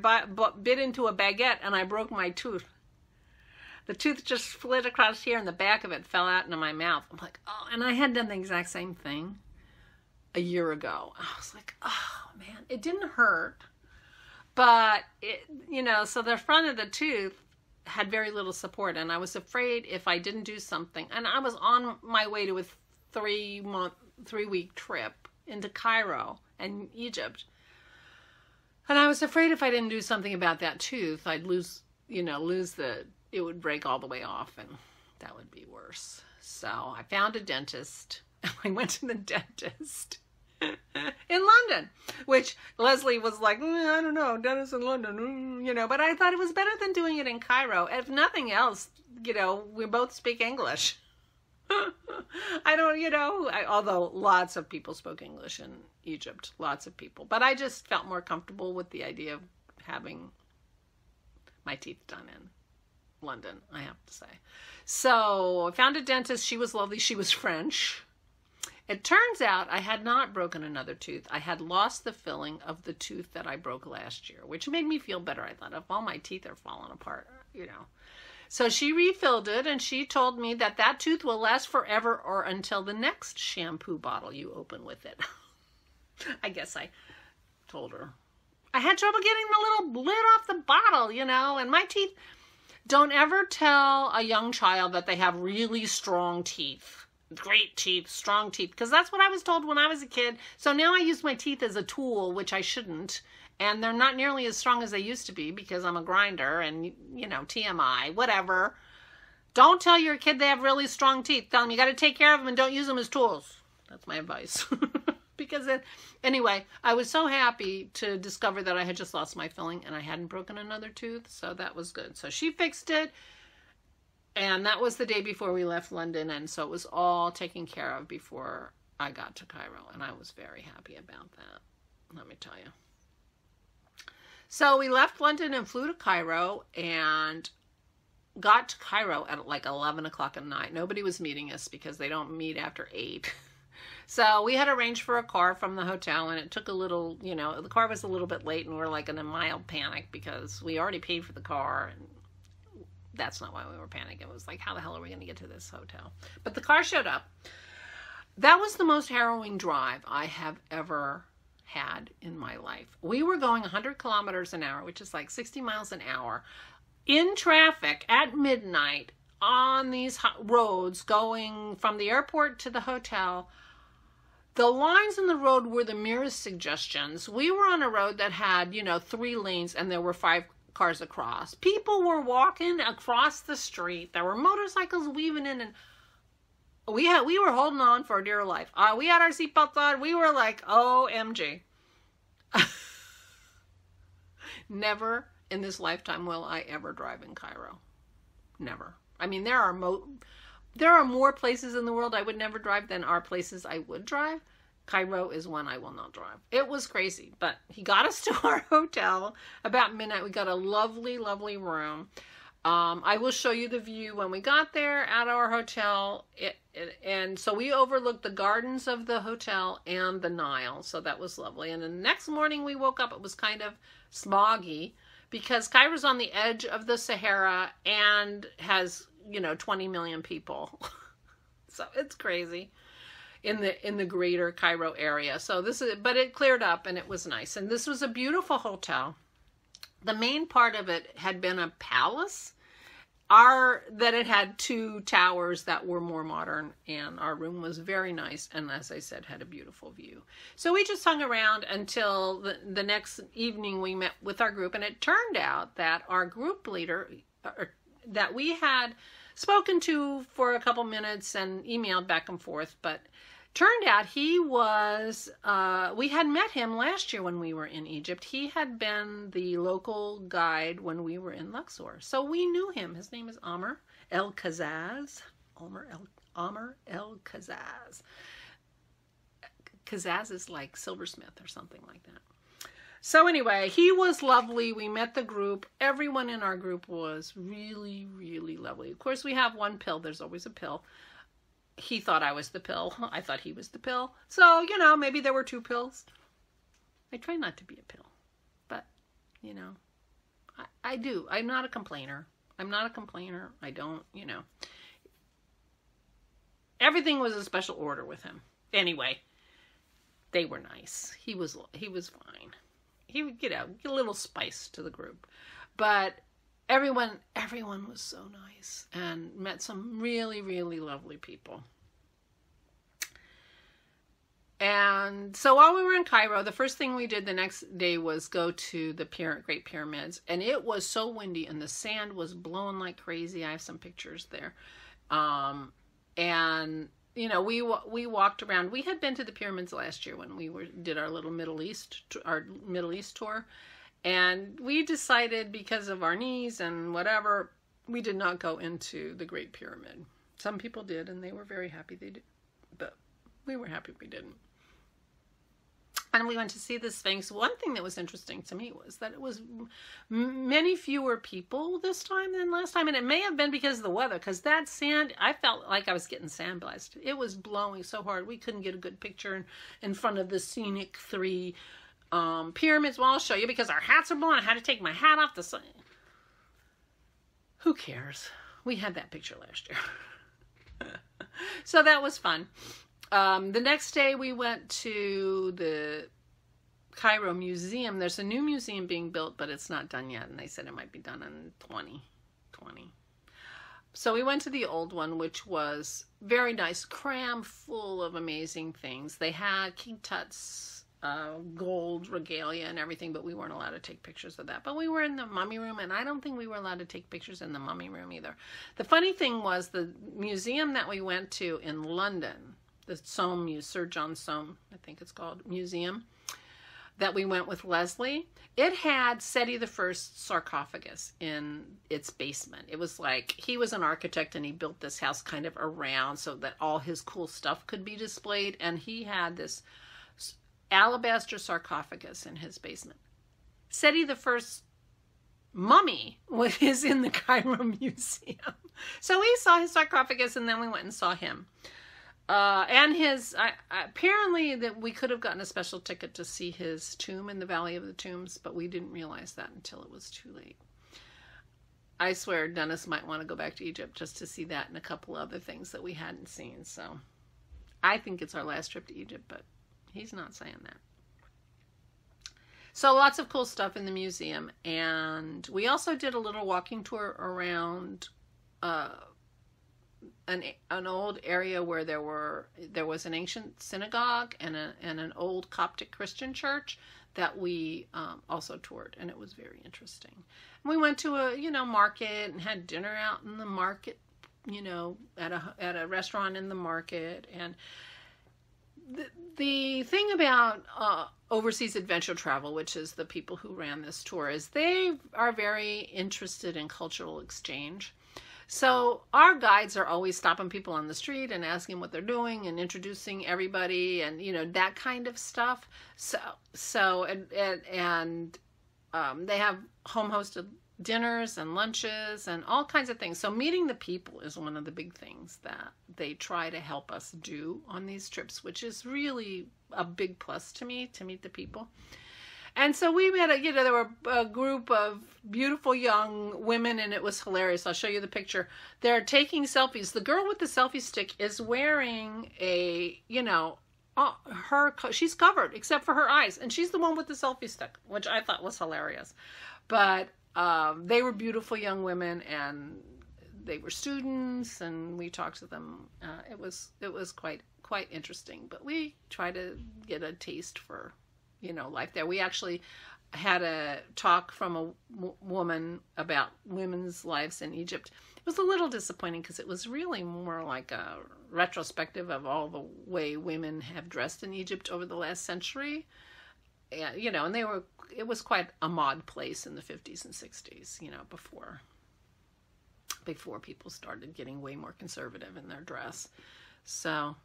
S1: bit into a baguette and I broke my tooth. The tooth just split across here, and the back of it fell out into my mouth. I'm like, oh, and I had done the exact same thing a year ago. I was like, oh man, it didn't hurt, but so the front of the tooth had very little support, and I was afraid if I didn't do something, and I was on my way to a 3-week trip into Cairo and Egypt. And I was afraid if I didn't do something about that tooth, I'd lose it would break all the way off, and that would be worse. So I found a dentist. I went to the dentist in London, which Leslie was like, I don't know, dentist in London, but I thought it was better than doing it in Cairo. If nothing else, we both speak English. I don't, although lots of people spoke English in Egypt, lots of people, but I just felt more comfortable with the idea of having my teeth done in London, I have to say. So I found a dentist. She was lovely. She was French. It turns out I had not broken another tooth. I had lost the filling of the tooth that I broke last year, which made me feel better. I thought, if all my teeth are falling apart, So she refilled it, and she told me that that tooth will last forever or until the next shampoo bottle you open with it. I guess I told her. I had trouble getting the little lid off the bottle, and my teeth. Don't ever tell a young child that they have really strong teeth. Great teeth, strong teeth, because that's what I was told when I was a kid. So now I use my teeth as a tool, which I shouldn't. And they're not nearly as strong as they used to be because I'm a grinder and, TMI, whatever. Don't tell your kid they have really strong teeth. Tell them you got to take care of them and don't use them as tools. That's my advice. Anyway, I was so happy to discover that I had just lost my filling and I hadn't broken another tooth. So that was good. So she fixed it. And that was the day before we left London. And so it was all taken care of before I got to Cairo. And I was very happy about that. Let me tell you. So we left London and flew to Cairo and got to Cairo at like 11 o'clock at night. Nobody was meeting us because they don't meet after 8. So we had arranged for a car from the hotel, and it took a little, the car was a little bit late, and we were like in a mild panic because we already paid for the car, and that's not why we were panicking. It was like, how the hell are we going to get to this hotel? But the car showed up. That was the most harrowing drive I have ever had in my life. We were going 100 kilometers an hour, which is like 60 miles an hour, in traffic at midnight on these roads going from the airport to the hotel. The lines in the road were the merest suggestions. We were on a road that had, 3 lanes and there were 5 cars across. People were walking across the street. There were motorcycles weaving in, and we were holding on for dear life. We had our seatbelts on. We were like, OMG. Never in this lifetime will I ever drive in Cairo. Never. I mean, there are more places in the world I would never drive than are places I would drive. Cairo is one I will not drive. It was crazy, but he got us to our hotel about midnight. We got a lovely, lovely room. I will show you the view when we got there at our hotel. And so we overlooked the gardens of the hotel and the Nile. So that was lovely. And the next morning we woke up, it was kind of smoggy because Cairo's on the edge of the Sahara and has, 20 million people. So it's crazy in the greater Cairo area. So but it cleared up and it was nice. And this was a beautiful hotel. The main part of it had been a palace, that it had 2 towers that were more modern, and our room was very nice, and as I said, had a beautiful view. So we just hung around until the next evening we met with our group, and it turned out that our group leader, that we had spoken to for a couple minutes and emailed back and forth, but turned out he was, we had met him last year when we were in Egypt. He had been the local guide when we were in Luxor. So we knew him. His name is Amr El-Kazaz. Amr El-Kazaz. Kazaz is like silversmith or something like that. So anyway, he was lovely. We met the group. Everyone in our group was really, really lovely. Of course, we have one pill. There's always a pill. He thought I was the pill. I thought he was the pill. So, maybe there were 2 pills. I try not to be a pill. But, I do. I'm not a complainer. I don't, Everything was a special order with him. Anyway, they were nice. He was fine. He would get a little spice to the group. But everyone was so nice and met some really, really lovely people. And so while we were in Cairo, the first thing we did the next day was go to the Great Pyramids. And it was so windy and the sand was blowing like crazy. I have some pictures there. And, you know, we walked around. We had been to the pyramids last year when we did our little Middle East tour. And we decided, because of our knees and whatever, we did not go into the Great Pyramid. Some people did, and they were very happy they did. But we were happy we didn't. And we went to see the Sphinx. One thing that was interesting to me was that it was many fewer people this time than last time. And it may have been because of the weather, because that sand, I felt like I was getting sandblasted. It was blowing so hard. We couldn't get a good picture in front of the scenic 3 pyramids. Well, I'll show you, because our hats are blowing. I had to take my hat off the sun. Who cares? We had that picture last year. So that was fun. The next day we went to the Cairo Museum. There's a new museum being built, but it's not done yet. And they said it might be done in 2020. So we went to the old one, which was very nice, cram full of amazing things. They had King Tut's gold regalia and everything, but we weren't allowed to take pictures of that. But we were in the mummy room, and I don't think we were allowed to take pictures in the mummy room either. The funny thing was, the museum that we went to in London, the Sir John Soane, I think it's called, museum, that we went with Leslie, it had Seti I's sarcophagus in its basement. It was like, he was an architect and he built this house kind of around so that all his cool stuff could be displayed, and he had this alabaster sarcophagus in his basement. Seti I's mummy is in the Cairo Museum. So we saw his sarcophagus, and then we went and saw him. And his, apparently that we could have gotten a special ticket to see his tomb in the Valley of the Tombs, but we didn't realize that until it was too late. I swear Dennis might want to go back to Egypt just to see that and a couple other things that we hadn't seen. So I think it's our last trip to Egypt, but he's not saying that. So lots of cool stuff in the museum. And we also did a little walking tour around an old area where there was an ancient synagogue and an old Coptic Christian church that we also toured, and it was very interesting. And we went to a market and had dinner out in the market, at a restaurant in the market. And the thing about Overseas Adventure Travel, which is the people who ran this tour, is they are very interested in cultural exchange. So our guides are always stopping people on the street and asking what they're doing and introducing everybody and, that kind of stuff. So they have home-hosted dinners and lunches and all kinds of things. So meeting the people is one of the big things that they try to help us do on these trips, which is really a big plus to me, to meet the people. And so we met, there were a group of beautiful young women, and it was hilarious. I'll show you the picture. They're taking selfies. The girl with the selfie stick is wearing she's covered except for her eyes, and she's the one with the selfie stick, which I thought was hilarious. But they were beautiful young women, and they were students, and we talked to them. It was quite interesting. But we tried to get a taste for life there. We actually had a talk from a woman about women's lives in Egypt. It was a little disappointing because it was really more like a retrospective of all the way women have dressed in Egypt over the last century. And, and it was quite a mod place in the 50s and 60s, before people started getting way more conservative in their dress. So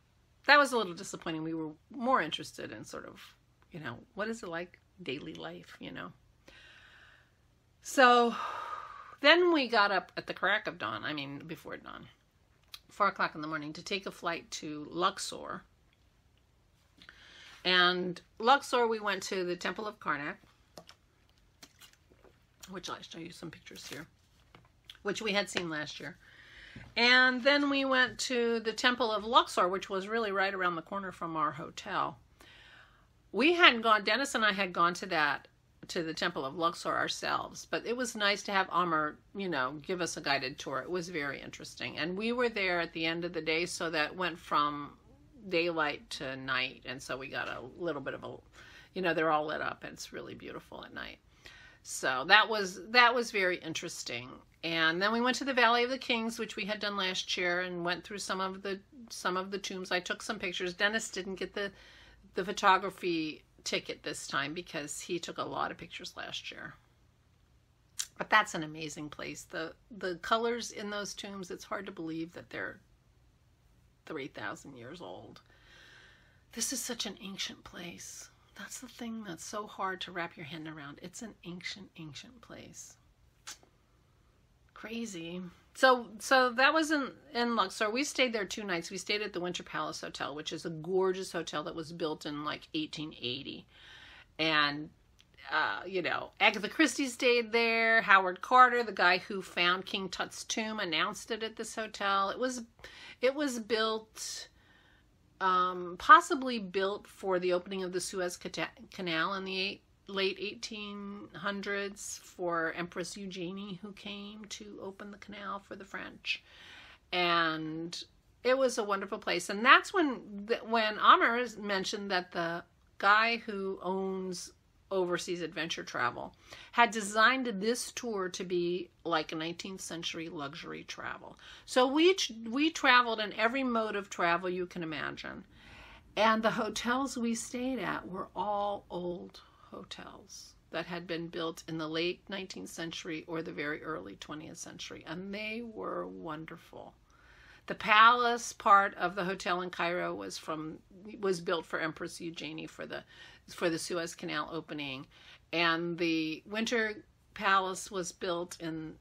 S1: that was a little disappointing. We were more interested in sort of, what is it like daily life, So then we got up at the crack of dawn, before dawn, 4 o'clock in the morning, to take a flight to Luxor. And Luxor, we went to the Temple of Karnak, which I'll show you some pictures here, which we had seen last year. And then we went to the Temple of Luxor, which was really right around the corner from our hotel. We hadn't gone, Dennis and I had gone to the Temple of Luxor ourselves, but it was nice to have Amr, give us a guided tour. It was very interesting. And we were there at the end of the day, so that went from daylight to night, and so we got a little bit of a, you know, they're all lit up, and it's really beautiful at night. So that was very interesting. And then we went to the Valley of the Kings, which we had done last year, and went through some of the tombs. I took some pictures. Dennis didn't get the photography ticket this time because he took a lot of pictures last year. But that's an amazing place. The colors in those tombs, it's hard to believe that they're 3,000 years old. This is such an ancient place. That's the thing that's so hard to wrap your hand around. It's an ancient, ancient place. Crazy. So that was in Luxor. We stayed there 2 nights. We stayed at the Winter Palace Hotel, which is a gorgeous hotel that was built in like 1880. And you know, Agatha Christie stayed there. Howard Carter, the guy who found King Tut's tomb, announced it at this hotel. It was built, possibly built for the opening of the Suez Canal in the late 1800s for Empress Eugenie, who came to open the canal for the French. And it was a wonderful place. And that's when Amr mentioned that the guy who owns Overseas Adventure Travel had designed this tour to be like a 19th century luxury travel. So we traveled in every mode of travel you can imagine. And the hotels we stayed at were all old hotels that had been built in the late 19th century or the very early 20th century. And they were wonderful. The palace part of the hotel in Cairo was built for Empress Eugenie for the Suez Canal opening, and the Winter Palace was built in,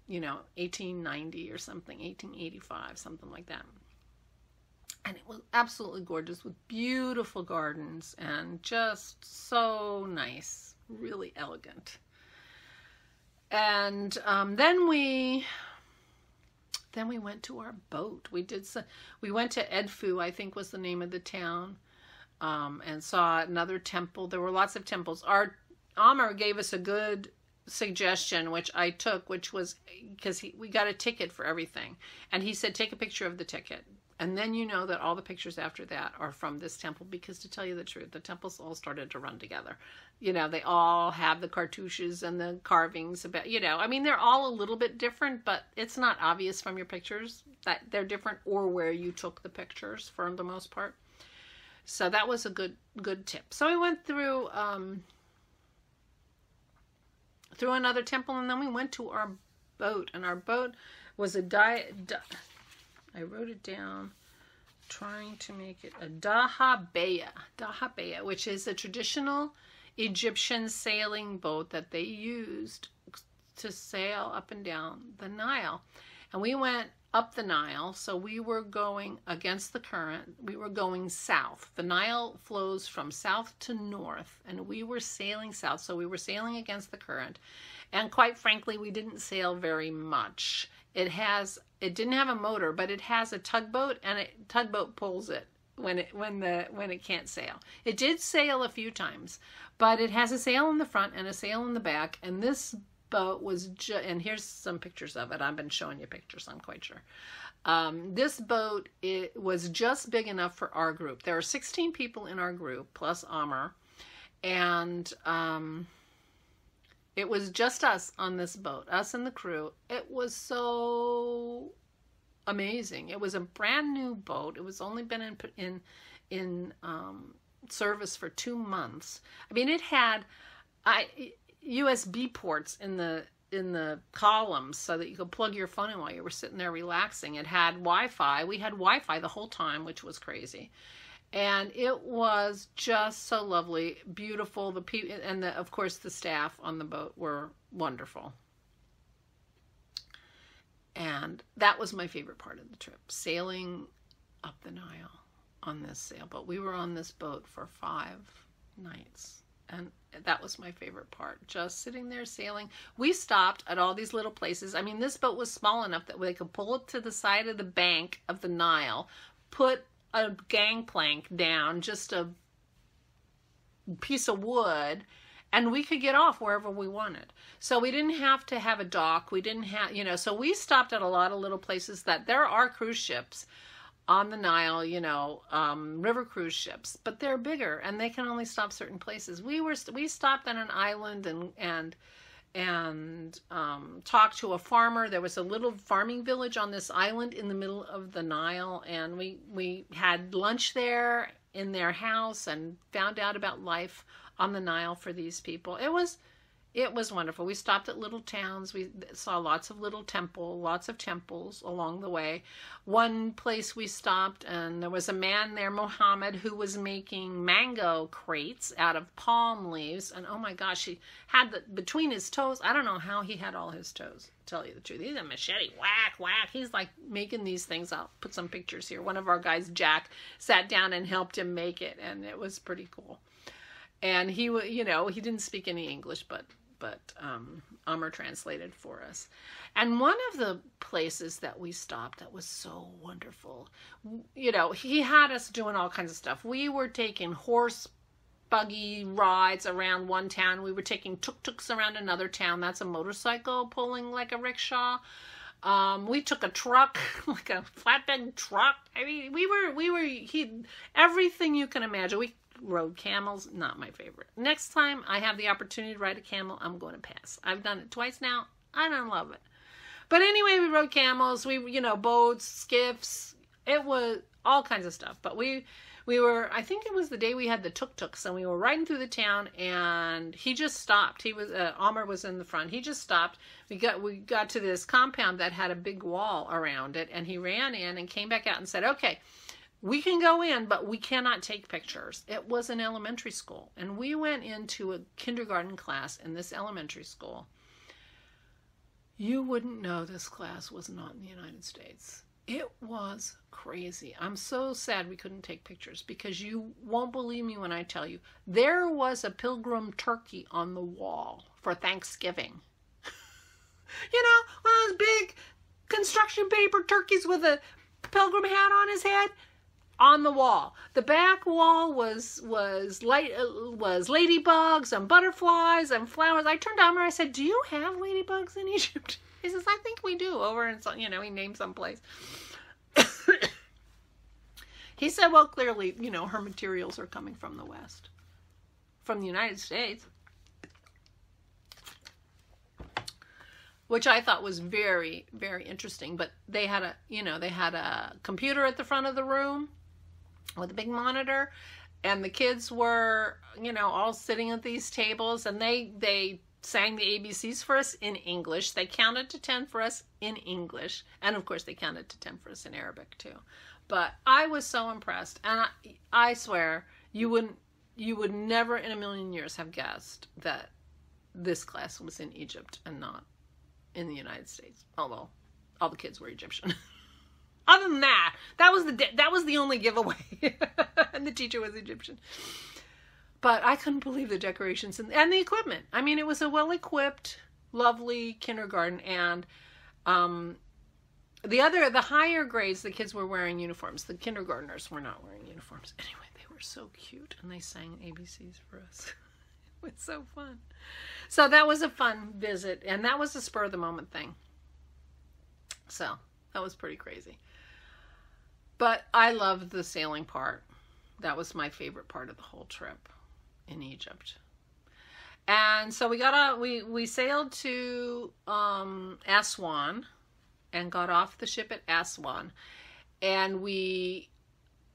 S1: you know, 1890 or something, 1885, something like that. And it was absolutely gorgeous with beautiful gardens and just so nice, really elegant. And then we went to our boat. We went to Edfu, I think was the name of the town, and saw another temple. There were lots of temples. Amr gave us a good suggestion, which I took, which was because we got a ticket for everything. And he said, take a picture of the ticket. And then you know that all the pictures after that are from this temple, because to tell you the truth, the temples all started to run together. You know, they all have the cartouches and the carvings about, you know, I mean, they're all a little bit different, but it's not obvious from your pictures that they're different or where you took the pictures for the most part. So that was a good tip. So we went through another temple, and then we went to our boat, and our boat was I wrote it down, trying to make it a dahabeya, which is a traditional Egyptian sailing boat that they used to sail up and down the Nile. And we went up the Nile, so we were going against the current. We were going south. The Nile flows from south to north, and we were sailing south, so we were sailing against the current. And quite frankly, we didn't sail very much. It didn't have a motor, but it has a tugboat, and a tugboat pulls it when it can't sail. It did sail a few times, but it has a sail in the front and a sail in the back. And this boat was and here's some pictures of it. I've been showing you pictures, I'm quite sure. This boat, it was just big enough for our group. There are 16 people in our group plus Amr, and it was just us on this boat, us and the crew. It was so amazing. It was a brand new boat. It was only been in service for 2 months. I mean, it had USB ports in the columns so that you could plug your phone in while you were sitting there relaxing. It had Wi-Fi. We had Wi-Fi the whole time, which was crazy. And it was just so lovely, beautiful. The people and of course the staff on the boat were wonderful. And that was my favorite part of the trip, sailing up the Nile on this sailboat. We were on this boat for 5 nights, and that was my favorite part, just sitting there sailing. We stopped at all these little places. I mean, this boat was small enough that they could pull it to the side of the bank of the Nile, put a gangplank down, just a piece of wood, and we could get off wherever we wanted. So we didn't have to have a dock. We didn't have, so we stopped at a lot of little places that there are cruise ships on the Nile, you know, river cruise ships, but they're bigger and they can only stop certain places. We stopped on an island and talked to a farmer. There was a little farming village on this island in the middle of the Nile, and we had lunch there in their house and found out about life on the Nile for these people. It was wonderful. We stopped at little towns. We saw lots of temples along the way. One place we stopped, and there was a man there, Mohammed, who was making mango crates out of palm leaves. And oh my gosh, he had between his toes, I don't know how he had all his toes, to tell you the truth. He's a machete, whack, whack. He's like making these things. I'll put some pictures here. One of our guys, Jack, sat down and helped him make it, and it was pretty cool. And he, you know, he didn't speak any English, but Amr translated for us. And one of the places that we stopped that was so wonderful, you know, he had us doing all kinds of stuff. We were taking horse buggy rides around one town. We were taking tuk-tuks around another town. That's a motorcycle pulling like a rickshaw. We took a truck, like a flatbed truck. I mean, everything you can imagine. We rode camels, not my favorite. Next time I have the opportunity to ride a camel, I'm going to pass. I've done it twice now. I don't love it. But anyway, we rode camels, boats, skiffs. It was all kinds of stuff. But we were, I think it was the day we had the tuk-tuks, and we were riding through the town, and he just stopped. He was, Amr was in the front. He just stopped. We got to this compound that had a big wall around it, and he ran in and came back out and said, okay, we can go in, but we cannot take pictures. It was an elementary school, and we went into a kindergarten class in this elementary school. You wouldn't know this class was not in the United States. It was crazy. I'm so sad we couldn't take pictures, because you won't believe me when I tell you, there was a pilgrim turkey on the wall for Thanksgiving. You know, one of those big construction paper turkeys with a pilgrim hat on his head. On the wall. The back wall was ladybugs and butterflies and flowers. I turned to Amr, I said, do you have ladybugs in Egypt? He says, I think we do, over in some, he named some place. He said, well, clearly, her materials are coming from the West, from the United States. Which I thought was very, very interesting. But they had a computer at the front of the room with a big monitor, and the kids were, all sitting at these tables, and they sang the ABCs for us in English. They counted to 10 for us in English, and of course they counted to 10 for us in Arabic too. But I was so impressed, and I swear you would never in a million years have guessed that this class was in Egypt and not in the United States, although all the kids were Egyptian. Other than that, that was the only giveaway, and the teacher was Egyptian. But I couldn't believe the decorations and the equipment. I mean, it was a well-equipped, lovely kindergarten, and the higher grades, the kids were wearing uniforms. The kindergartners were not wearing uniforms. Anyway, they were so cute, and they sang ABCs for us. It was so fun. So that was a fun visit, and that was a spur-of-the-moment thing. So that was pretty crazy. But I loved the sailing part. That was my favorite part of the whole trip in Egypt. And so we sailed to Aswan and got off the ship at Aswan. And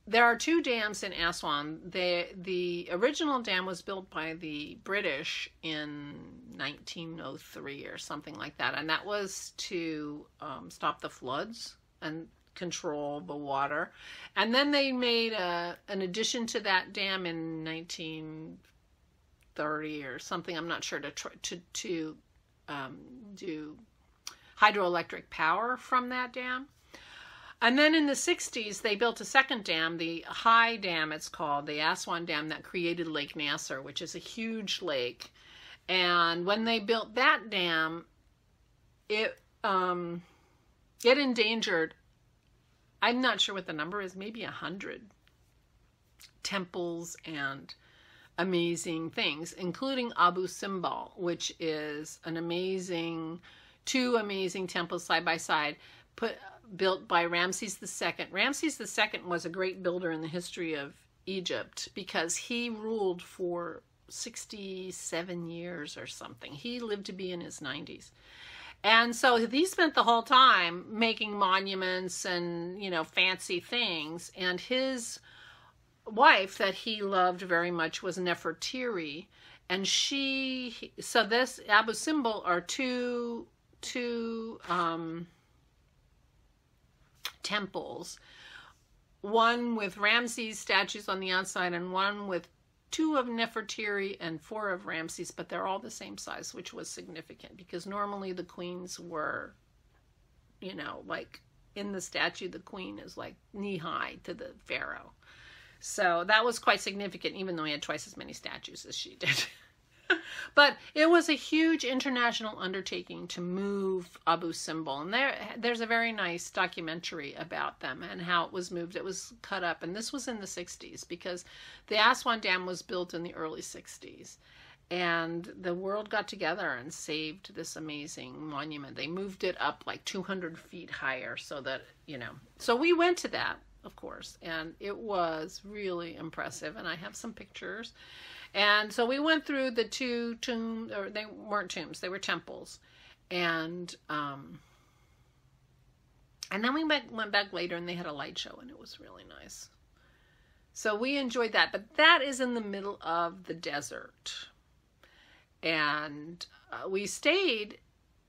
S1: there are two dams in Aswan. The original dam was built by the British in 1903 or something like that. And that was to stop the floods and control the water. And then they made an addition to that dam in 1930 or something. I'm not sure, to do hydroelectric power from that dam. And then in the 60s, they built a second dam, the High Dam, it's called, the Aswan Dam, that created Lake Nasser, which is a huge lake. And when they built that dam, it endangered, I'm not sure what the number is, maybe 100 temples and amazing things, including Abu Simbel, which is two amazing temples side by side. built by Ramses II. Ramses II was a great builder in the history of Egypt because he ruled for 67 years or something. He lived to be in his 90s. And so he spent the whole time making monuments and, you know, fancy things. And his wife that he loved very much was Nefertiri. And so this Abu Simbel are two temples. One with Ramses statues on the outside and one with 2 of Nefertiri and 4 of Ramses, but they're all the same size, which was significant because normally the queens were, you know, like in the statue, the queen is like knee-high to the pharaoh. So that was quite significant, even though he had twice as many statues as she did. But it was a huge international undertaking to move Abu Simbel. And there's a very nice documentary about them and how it was moved. It was cut up. And this was in the 60s because the Aswan Dam was built in the early 60s. And the world got together and saved this amazing monument. They moved it up like 200 feet higher so that, you know. So we went to that, of course. And it was really impressive. And I have some pictures. And so we went through the 2 tombs, or they weren't tombs, they were temples. And then we went back later and they had a light show and it was really nice. So we enjoyed that. But that is in the middle of the desert. And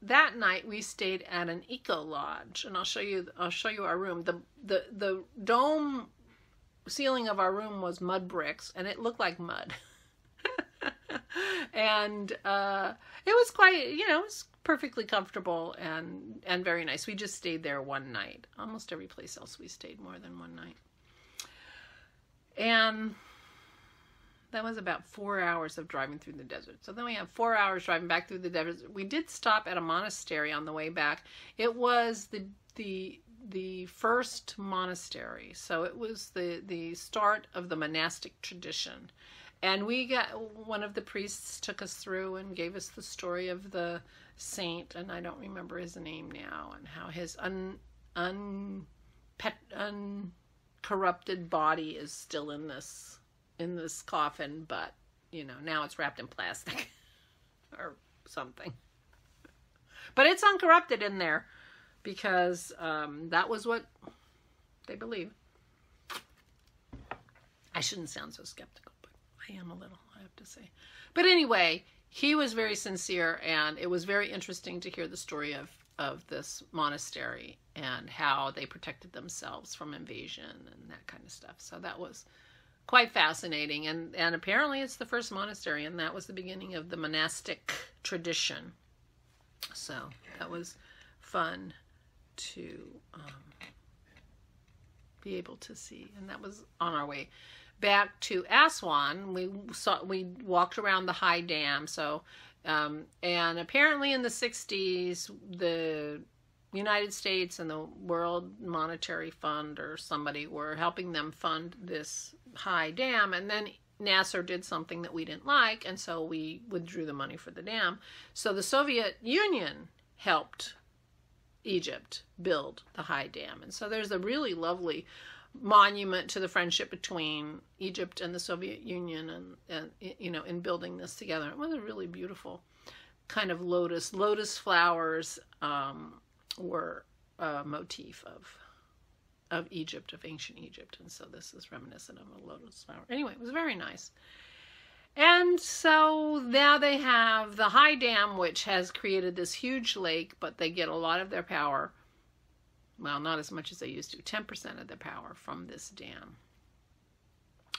S1: that night we stayed at an eco lodge. And I'll show you our room. The dome ceiling of our room was mud bricks and it looked like mud. And it was quite, you know, it was perfectly comfortable and very nice. We just stayed there one night. Almost every place else we stayed more than one night. And that was about 4 hours of driving through the desert. So then we have 4 hours driving back through the desert. We did stop at a monastery on the way back. It was the first monastery. So it was the start of the monastic tradition. And one of the priests took us through and gave us the story of the saint, and I don't remember his name now, and how his uncorrupted body is still in this coffin, but, you know, now it's wrapped in plastic or something. But it's uncorrupted in there because that was what they believe. I shouldn't sound so skeptical. I am a little, I have to say. But anyway, he was very sincere, and it was very interesting to hear the story of this monastery and how they protected themselves from invasion and that kind of stuff. So that was quite fascinating. And apparently it's the first monastery, and that was the beginning of the monastic tradition. So that was fun to be able to see. And that was on our way back to Aswan. We walked around the high dam. So, and apparently in the 60s, the United States and the World Monetary Fund or somebody were helping them fund this high dam. And then Nasser did something that we didn't like. And so we withdrew the money for the dam. So the Soviet Union helped Egypt build the high dam. And so there's a really lovely monument to the friendship between Egypt and the Soviet Union and you know, in building this together. It was a really beautiful kind of lotus flowers were a motif of Egypt, of ancient Egypt, and so this is reminiscent of a lotus flower. Anyway, it was very nice. And so now they have the high dam, which has created this huge lake, but they get a lot of their power, well, not as much as they used to, 10% of the power from this dam.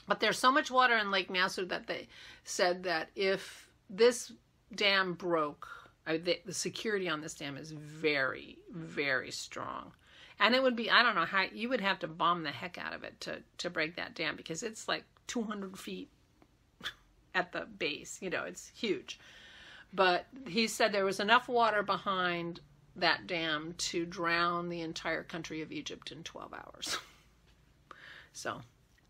S1: But there's so much water in Lake Nasser that they said that if this dam broke, the security on this dam is very, very strong. And it would be, I don't know how, you would have to bomb the heck out of it to break that dam, because it's like 200 feet at the base. You know, it's huge. But he said there was enough water behind that dam to drown the entire country of Egypt in 12 hours. So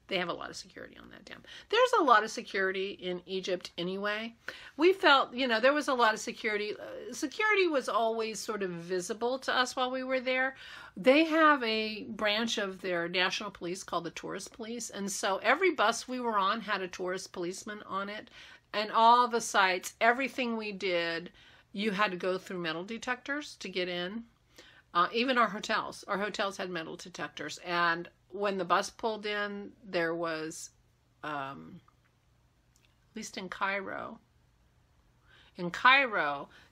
S1: They have a lot of security on that dam. There's a lot of security in Egypt anyway. We felt, you know, there was a lot of security. Security was always sort of visible to us while we were there. They have a branch of their national police called the tourist police. And so every bus we were on had a tourist policeman on it. And all the sites, everything we did, you had to go through metal detectors to get in. Even our hotels had metal detectors. And when the bus pulled in, there was, at least in Cairo,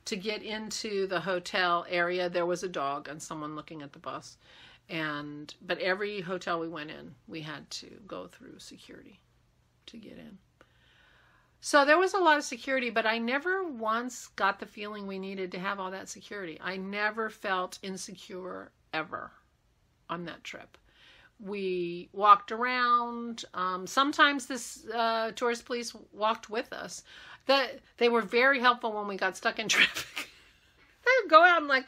S1: to get into the hotel area, there was a dog and someone looking at the bus. But every hotel we went in, we had to go through security to get in. So there was a lot of security, but I never once got the feeling we needed to have all that security. I never felt insecure ever on that trip. We walked around. Sometimes this tourist police walked with us. They were very helpful when we got stuck in traffic. They would go out and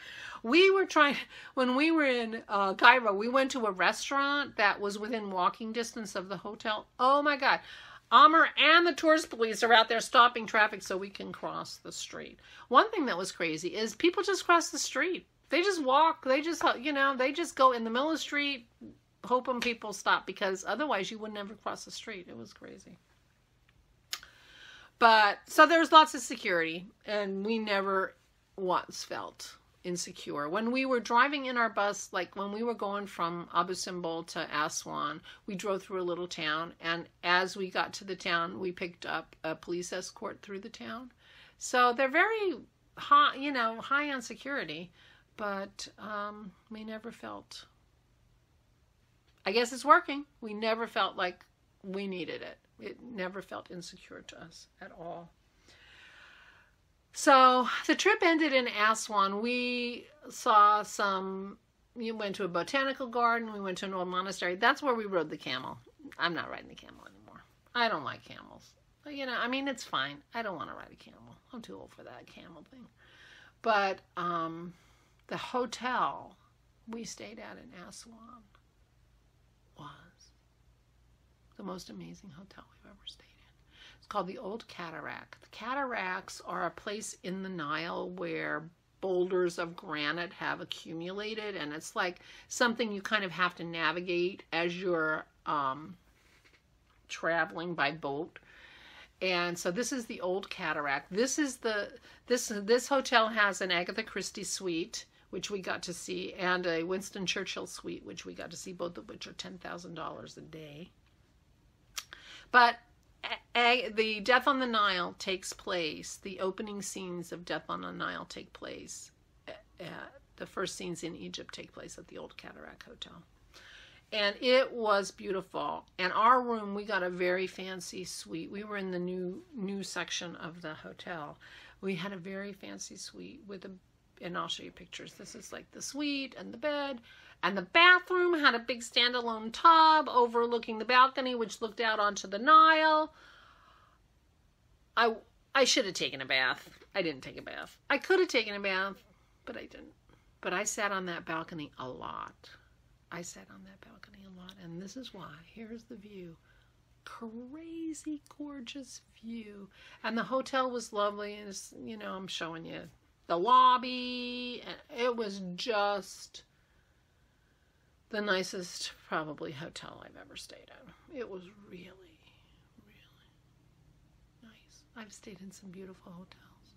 S1: when we were in Cairo, we went to a restaurant that was within walking distance of the hotel. Oh my God. Amr and the tourist police are out there stopping traffic so we can cross the street. One thing that was crazy is people just cross the street. They just walk. They just, they just go in the middle of the street, hoping people stop, because otherwise you would never cross the street. It was crazy. But so there was lots of security, and we never once felt insecure. When we were driving in our bus, like when we were going from Abu Simbel to Aswan, we drove through a little town, and as we got to the town, we picked up a police escort through the town. So they're very high, high on security, but we never felt, I guess it's working. We never felt like we needed it. It never felt insecure to us at all. So the trip ended in Aswan. We went to a botanical garden. We went to an old monastery. That's where we rode the camel. I'm not riding the camel anymore. I don't like camels. It's fine. I don't want to ride a camel. I'm too old for that camel thing. But the hotel we stayed at in Aswan was the most amazing hotel we've ever stayed in. It's called the Old Cataract. The cataracts are a place in the Nile where boulders of granite have accumulated, and it's like something you kind of have to navigate as you're traveling by boat. And so this is the Old Cataract. This hotel has an Agatha Christie suite, which we got to see, and a Winston Churchill suite, which we got to see, both of which are $10,000 a day. But the Death on the Nile takes place, the opening scenes of Death on the Nile take place, the first scenes in Egypt take place at the Old Cataract Hotel. And it was beautiful. And our room, we got a very fancy suite. We were in the new section of the hotel. We had a very fancy suite and I'll show you pictures. This is like the suite and the bed. And the bathroom had a big standalone tub overlooking the balcony, which looked out onto the Nile. I should have taken a bath. I didn't take a bath. I could have taken a bath, but I didn't. But I sat on that balcony a lot. And this is why. Here's the view. Crazy gorgeous view. And the hotel was lovely. And it's, I'm showing you the lobby. And it was just the nicest, probably, hotel I've ever stayed in. It was really, really nice. I've stayed in some beautiful hotels.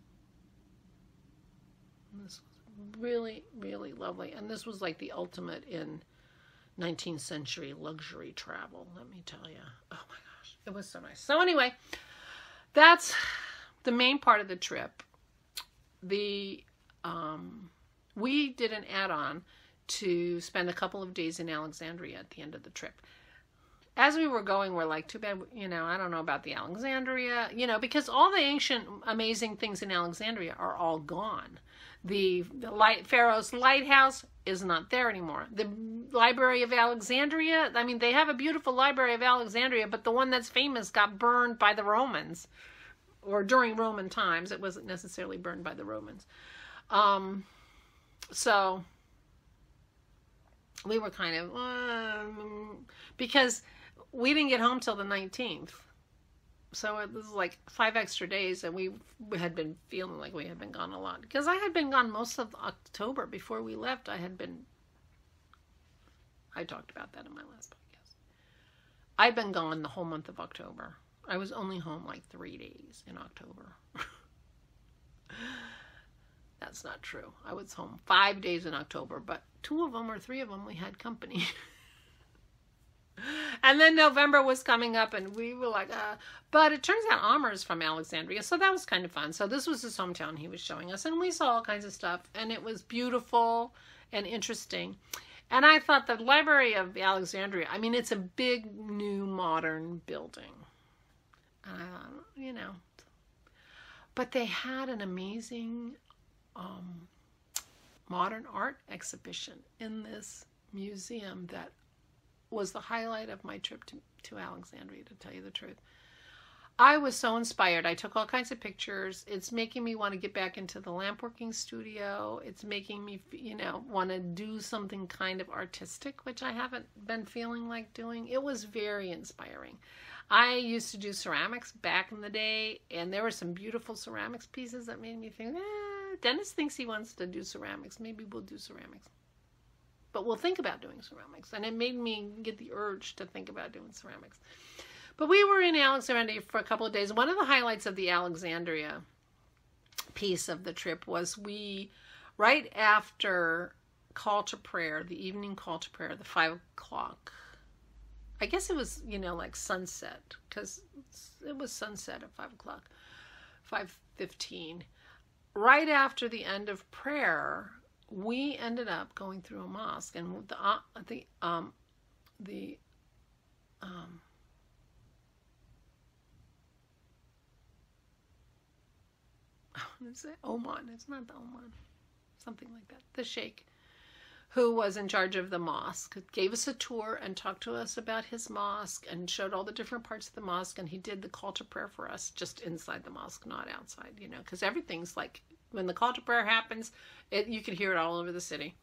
S1: And this was really, really lovely. And this was like the ultimate in 19th century luxury travel, let me tell you. Oh my gosh, it was so nice. So anyway, that's the main part of the trip. We did an add-on to spend a couple of days in Alexandria at the end of the trip. As we were going, we're like, too bad, I don't know about the Alexandria, because all the ancient, amazing things in Alexandria are all gone. The Pharaoh's Lighthouse is not there anymore. The Library of Alexandria, they have a beautiful Library of Alexandria, but the one that's famous got burned by the Romans, or during Roman times. It wasn't necessarily burned by the Romans. So we were kind of, because we didn't get home till the 19th. So it was like 5 extra days, and we had been feeling like we had been gone a lot. Because I had been gone most of October. Before we left, I talked about that in my last podcast. I'd been gone the whole month of October. I was only home like 3 days in October. That's not true. I was home 5 days in October, but 2 of them or 3 of them we had company. And then November was coming up, and we were like, but it turns out Amar's from Alexandria, so that was kind of fun. So this was his hometown he was showing us, and we saw all kinds of stuff, and it was beautiful and interesting. And I thought the Library of Alexandria, I mean, it's a big, new, modern building. And I thought, you know, but they had an amazing modern art exhibition in this museum that was the highlight of my trip to Alexandria, to tell you the truth. I was so inspired. I took all kinds of pictures. It's making me want to get back into the lampworking studio. It's making me, you know, want to do something kind of artistic, which I haven't been feeling like doing. It was very inspiring. I used to do ceramics back in the day, and there were some beautiful ceramics pieces that made me think, Dennis thinks he wants to do ceramics. Maybe we'll do ceramics. But we'll think about doing ceramics. And it made me get the urge to think about doing ceramics. But we were in Alexandria for a couple of days. One of the highlights of the Alexandria piece of the trip was right after call to prayer, the evening call to prayer, the 5 o'clock. I guess it was, you know, like sunset, because it was sunset at 5 o'clock, 5:15. Right after the end of prayer, we ended up going through a mosque, and is it Oman? It's not the Oman. Something like that. The sheikh, who was in charge of the mosque, gave us a tour and talked to us about his mosque and showed all the different parts of the mosque, and he did the call to prayer for us just inside the mosque, not outside, you know, because everything's like, when the call to prayer happens, you can hear it all over the city.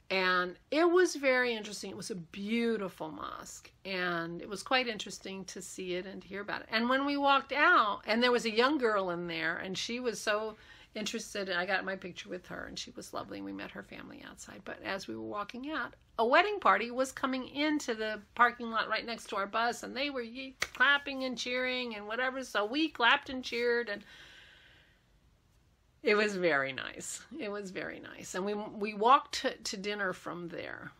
S1: And it was very interesting. It was a beautiful mosque, and it was quite interesting to see it and to hear about it. And when we walked out, and there was a young girl in there, and she was so interested, and I got my picture with her, and she was lovely, and we met her family outside. But as we were walking out, a wedding party was coming into the parking lot right next to our bus, and they were clapping and cheering and whatever, so we clapped and cheered, and it was very nice. It was very nice. And we walked to dinner from there.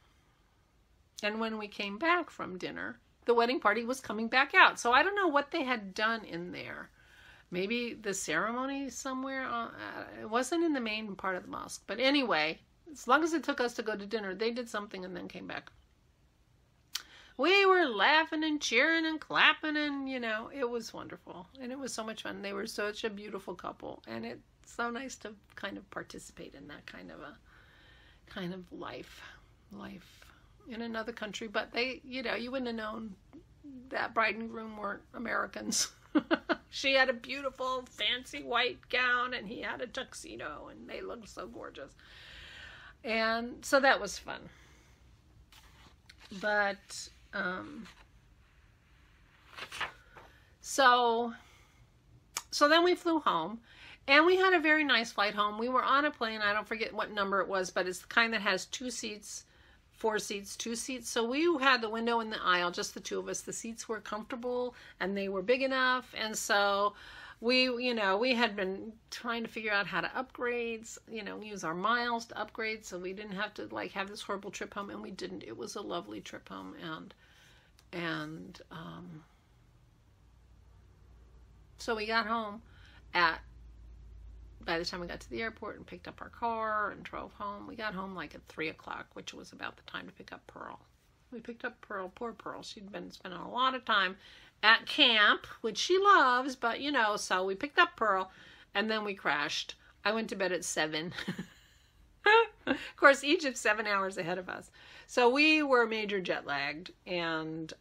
S1: And when we came back from dinner, the wedding party was coming back out. So I don't know what they had done in there. Maybe the ceremony somewhere. It wasn't in the main part of the mosque. But anyway, as long as it took us to go to dinner, they did something and then came back. We were laughing and cheering and clapping, and, you know, it was wonderful. And it was so much fun. They were such a beautiful couple. And it's so nice to kind of participate in that kind of life in another country. But they, you know, you wouldn't have known that bride and groom weren't Americans. She had a beautiful fancy white gown, and he had a tuxedo, and they looked so gorgeous. And so that was fun. But so then we flew home, and we had a very nice flight home. We were on a plane. I don't forget what number it was, but it's the kind that has 2 seats, 4 seats, 2 seats. So we had the window in the aisle, just the 2 of us. The seats were comfortable, and they were big enough. And so we had been trying to figure out how to upgrade, use our miles to upgrade, so we didn't have to like have this horrible trip home, and we didn't. It was a lovely trip home, and so we got home by the time we got to the airport and picked up our car and drove home, we got home like at 3 o'clock, which was about the time to pick up Pearl. We picked up Pearl, poor Pearl. She'd been spending a lot of time at camp, which she loves, but so we picked up Pearl, and then we crashed. I went to bed at 7. Of course, Egypt's 7 hours ahead of us. So we were major jet lagged, and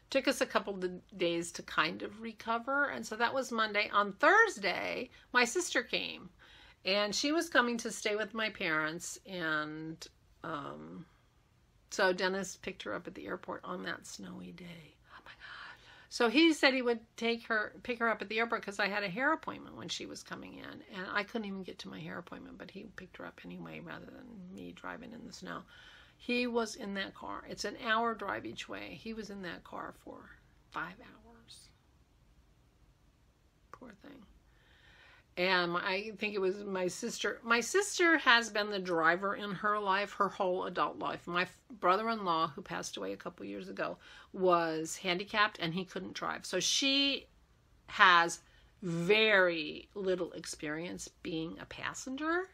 S1: took us a couple of days to kind of recover. And so that was Monday. On Thursday, my sister came, and she was coming to stay with my parents, and So Dennis picked her up at the airport on that snowy day. Oh my God. So he said he would pick her up at the airport because I had a hair appointment when she was coming in. And I couldn't even get to my hair appointment, but he picked her up anyway rather than me driving in the snow. He was in that car. It's an hour drive each way. He was in that car for 5 hours. Poor thing. And I think it was my sister. My sister has been the driver in her life, her whole adult life. My brother-in-law, who passed away a couple years ago, was handicapped and he couldn't drive. So she has very little experience being a passenger.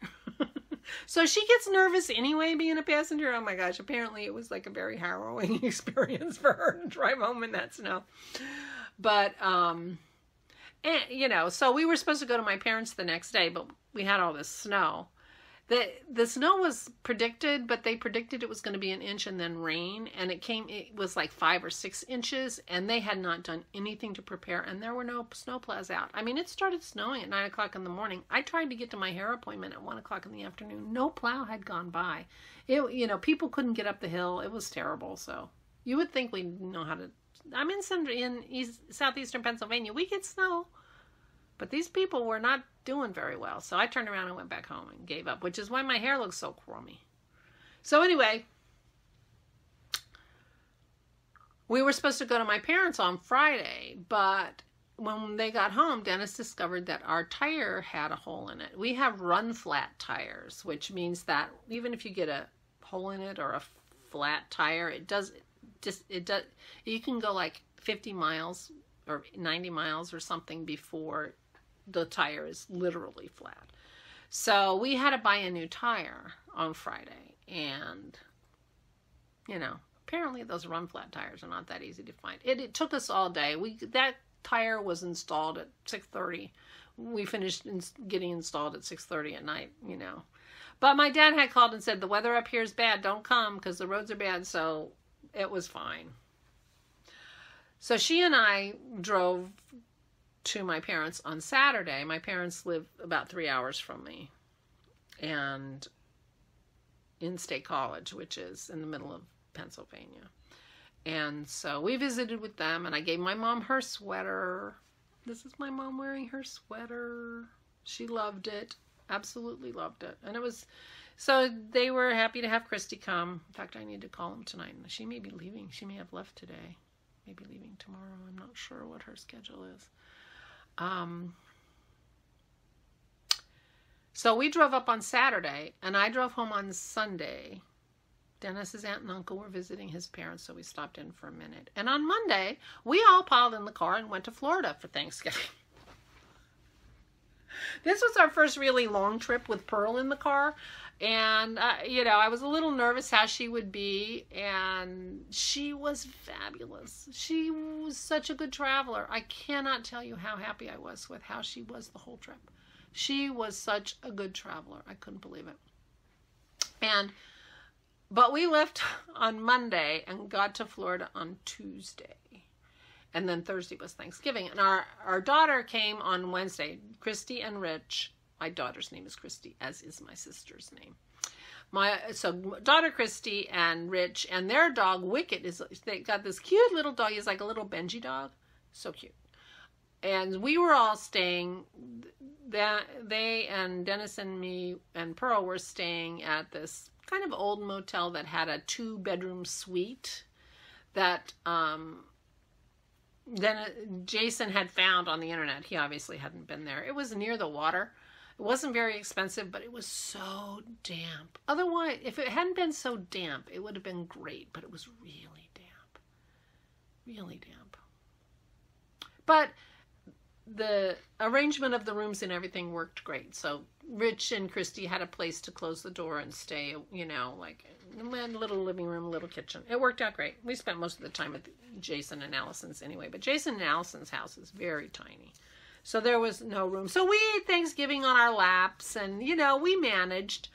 S1: So she gets nervous anyway being a passenger. Oh my gosh, apparently it was like a very harrowing experience for her to drive home in that snow. But, and, you know, so we were supposed to go to my parents the next day, but we had all this snow. The snow was predicted, but they predicted it was going to be an inch and then rain. And it was like 5 or 6 inches, and they had not done anything to prepare, and there were no snow plows out. I mean, it started snowing at 9 o'clock in the morning. I tried to get to my hair appointment at 1 o'clock in the afternoon. No plow had gone by. You know, people couldn't get up the hill. It was terrible. So you would think we know how to. I'm in southeastern Pennsylvania. We get snow. But these people were not doing very well. So I turned around and went back home and gave up, which is why my hair looks so crummy. So anyway, we were supposed to go to my parents on Friday, but when they got home, Dennis discovered that our tire had a hole in it. We have run flat tires, which means that even if you get a hole in it or a flat tire, you can go like 50 miles or 90 miles or something before the tire is literally flat. So we had to buy a new tire on Friday, and you know, apparently those run flat tires are not that easy to find. It took us all day. That tire was installed at 6:30. We finished getting installed at 6:30 at night, you know. But my dad had called and said, the weather up here is bad, don't come because the roads are bad. So it was fine. So she and I drove to my parents on Saturday. My parents live about 3 hours from me, and in State College, which is in the middle of Pennsylvania. And so we visited with them, and I gave my mom her sweater. This is my mom wearing her sweater. She loved it. Absolutely loved it. And it was, so they were happy to have Christy come. In fact, I need to call them tonight. She may be leaving. She may have left today. Maybe leaving tomorrow. I'm not sure what her schedule is. So we drove up on Saturday, and I drove home on Sunday. Dennis's aunt and uncle were visiting his parents, so we stopped in for a minute. And on Monday, we all piled in the car and went to Florida for Thanksgiving. This was our first really long trip with Pearl in the car. And, you know, I was a little nervous how she would be, and she was fabulous. She was such a good traveler. I cannot tell you how happy I was with how she was the whole trip. She was such a good traveler. I couldn't believe it. But we left on Monday and got to Florida on Tuesday. And then Thursday was Thanksgiving. And our daughter came on Wednesday, Christy and Rich. My daughter's name is Christy, as is my sister's name. So daughter Christy and Rich and their dog Wicket, they got this cute little dog. He's like a little Benji dog. So cute. And we were all staying, they and Dennis and me and Pearl were staying at this kind of old motel that had a 2-bedroom suite that then Jason had found on the internet. He obviously hadn't been there. It was near the water. It wasn't very expensive, but it was so damp. Otherwise, if it hadn't been so damp, it would have been great, but it was really damp. Really damp. But the arrangement of the rooms and everything worked great. So Rich and Christy had a place to close the door and stay, you know, like a little living room, little kitchen. It worked out great. We spent most of the time at Jason and Allison's anyway, but Jason and Allison's house is very tiny. So there was no room. So we ate Thanksgiving on our laps, and, you know, we managed.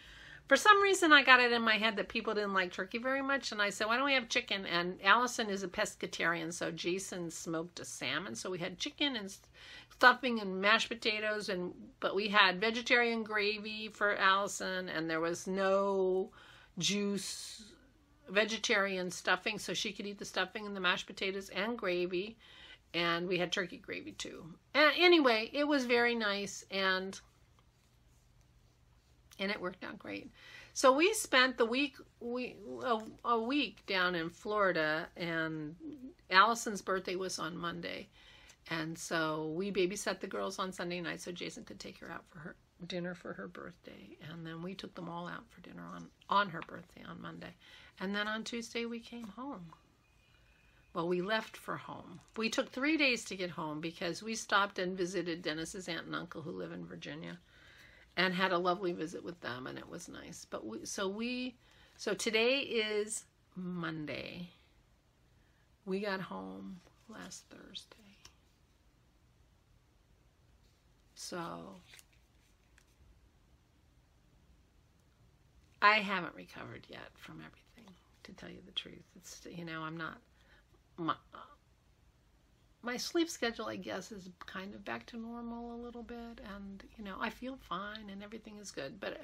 S1: For some reason, I got it in my head that people didn't like turkey very much, and I said, why don't we have chicken? And Allison is a pescatarian, so Jason smoked a salmon. So we had chicken and stuffing and mashed potatoes, but we had vegetarian gravy for Allison, and there was no juice vegetarian stuffing, so she could eat the stuffing and the mashed potatoes and gravy. And we had turkey gravy too. And anyway, it was very nice, and it worked out great. So we spent the week, a week down in Florida, and Allison's birthday was on Monday. And so we babysat the girls on Sunday night so Jason could take her out for her dinner for her birthday. And then we took them all out for dinner on her birthday on Monday. And then on Tuesday we came home. Well, we left for home. We took 3 days to get home because we stopped and visited Dennis's aunt and uncle who live in Virginia and had a lovely visit with them, and it was nice. But so today is Monday. We got home last Thursday. So I haven't recovered yet from everything, to tell you the truth. It's, you know, I'm not, my sleep schedule, I guess, is kind of back to normal a little bit, and, you know, I feel fine and everything is good, but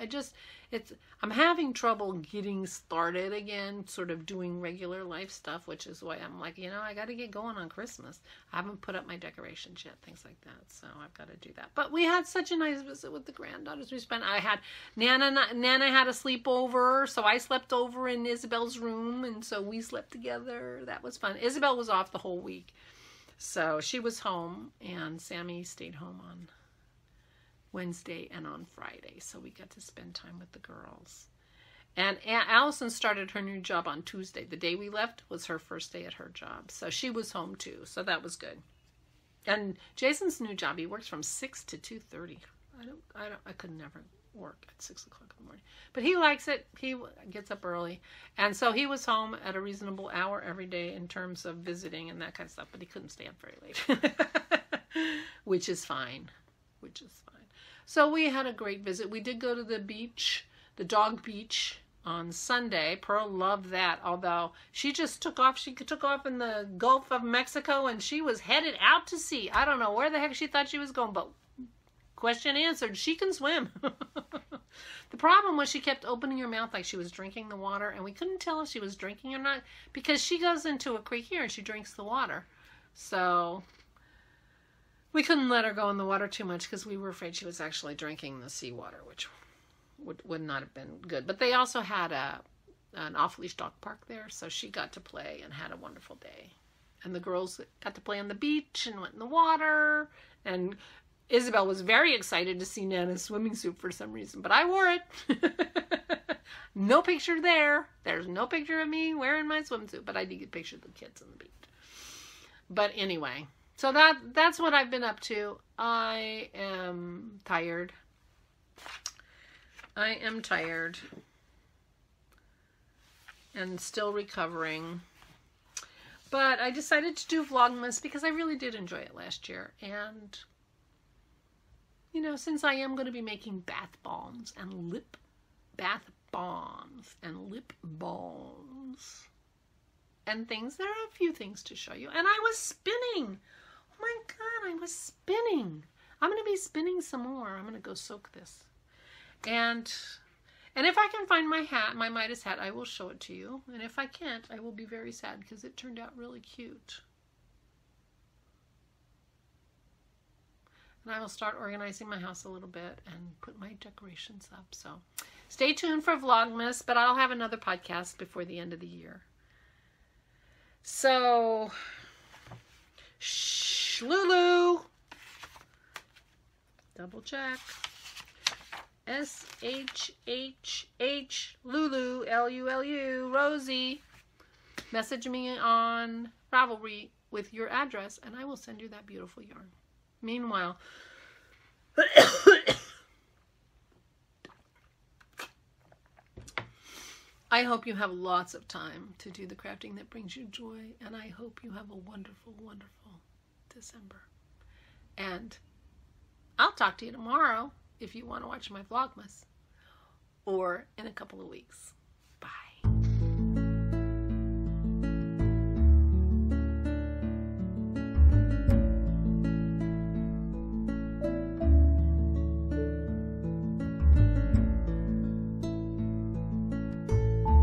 S1: I'm having trouble getting started again, sort of doing regular life stuff, which is why I'm like, you know, I got to get going on Christmas. I haven't put up my decorations yet, things like that, so I've got to do that. But we had such a nice visit with the granddaughters. I had, Nana had a sleepover, so I slept over in Isabel's room, and so we slept together. That was fun. Isabel was off the whole week. So she was home, and Sammy stayed home on Wednesday and on Friday. So we got to spend time with the girls. And Allison started her new job on Tuesday. The day we left was her first day at her job. So she was home too. So that was good. And Jason's new job, he works from 6 to 2:30. I could never work at 6 o'clock in the morning. But he likes it. He gets up early. And so he was home at a reasonable hour every day in terms of visiting and that kind of stuff. But he couldn't stay up very late. Which is fine. So we had a great visit. We did go to the beach, the dog beach, on Sunday. Pearl loved that. Although she just took off. She took off in the Gulf of Mexico and she was headed out to sea. I don't know where the heck she thought she was going, but question answered, she can swim. The problem was she kept opening her mouth like she was drinking the water, and we couldn't tell if she was drinking or not because she goes into a creek here and she drinks the water. So we couldn't let her go in the water too much because we were afraid she was actually drinking the seawater, which would not have been good. But they also had an off-leash dog park there, so she got to play and had a wonderful day. And the girls got to play on the beach and went in the water, and Isabel was very excited to see Nana's swimming suit for some reason, but I wore it. No picture there. There's no picture of me wearing my swimsuit, but I did get pictures of the kids on the beach. But anyway, so that's what I've been up to. I am tired. And still recovering. But I decided to do Vlogmas because I really did enjoy it last year. And you know, since I am going to be making bath bombs and lip balms and things, there are a few things to show you. And I was spinning. Oh my God, I was spinning. I'm going to be spinning some more. I'm going to go soak this. And if I can find my hat, my Midas hat, I will show it to you. And if I can't, I will be very sad because it turned out really cute. And I will start organizing my house a little bit and put my decorations up. So stay tuned for Vlogmas, but I'll have another podcast before the end of the year. So, Lulu. Double check. SHHH Lulu, LULU, Rosie. Message me on Ravelry with your address and I will send you that beautiful yarn. Meanwhile, I hope you have lots of time to do the crafting that brings you joy, and I hope you have a wonderful, wonderful December. And I'll talk to you tomorrow if you want to watch my Vlogmas, or in a couple of weeks.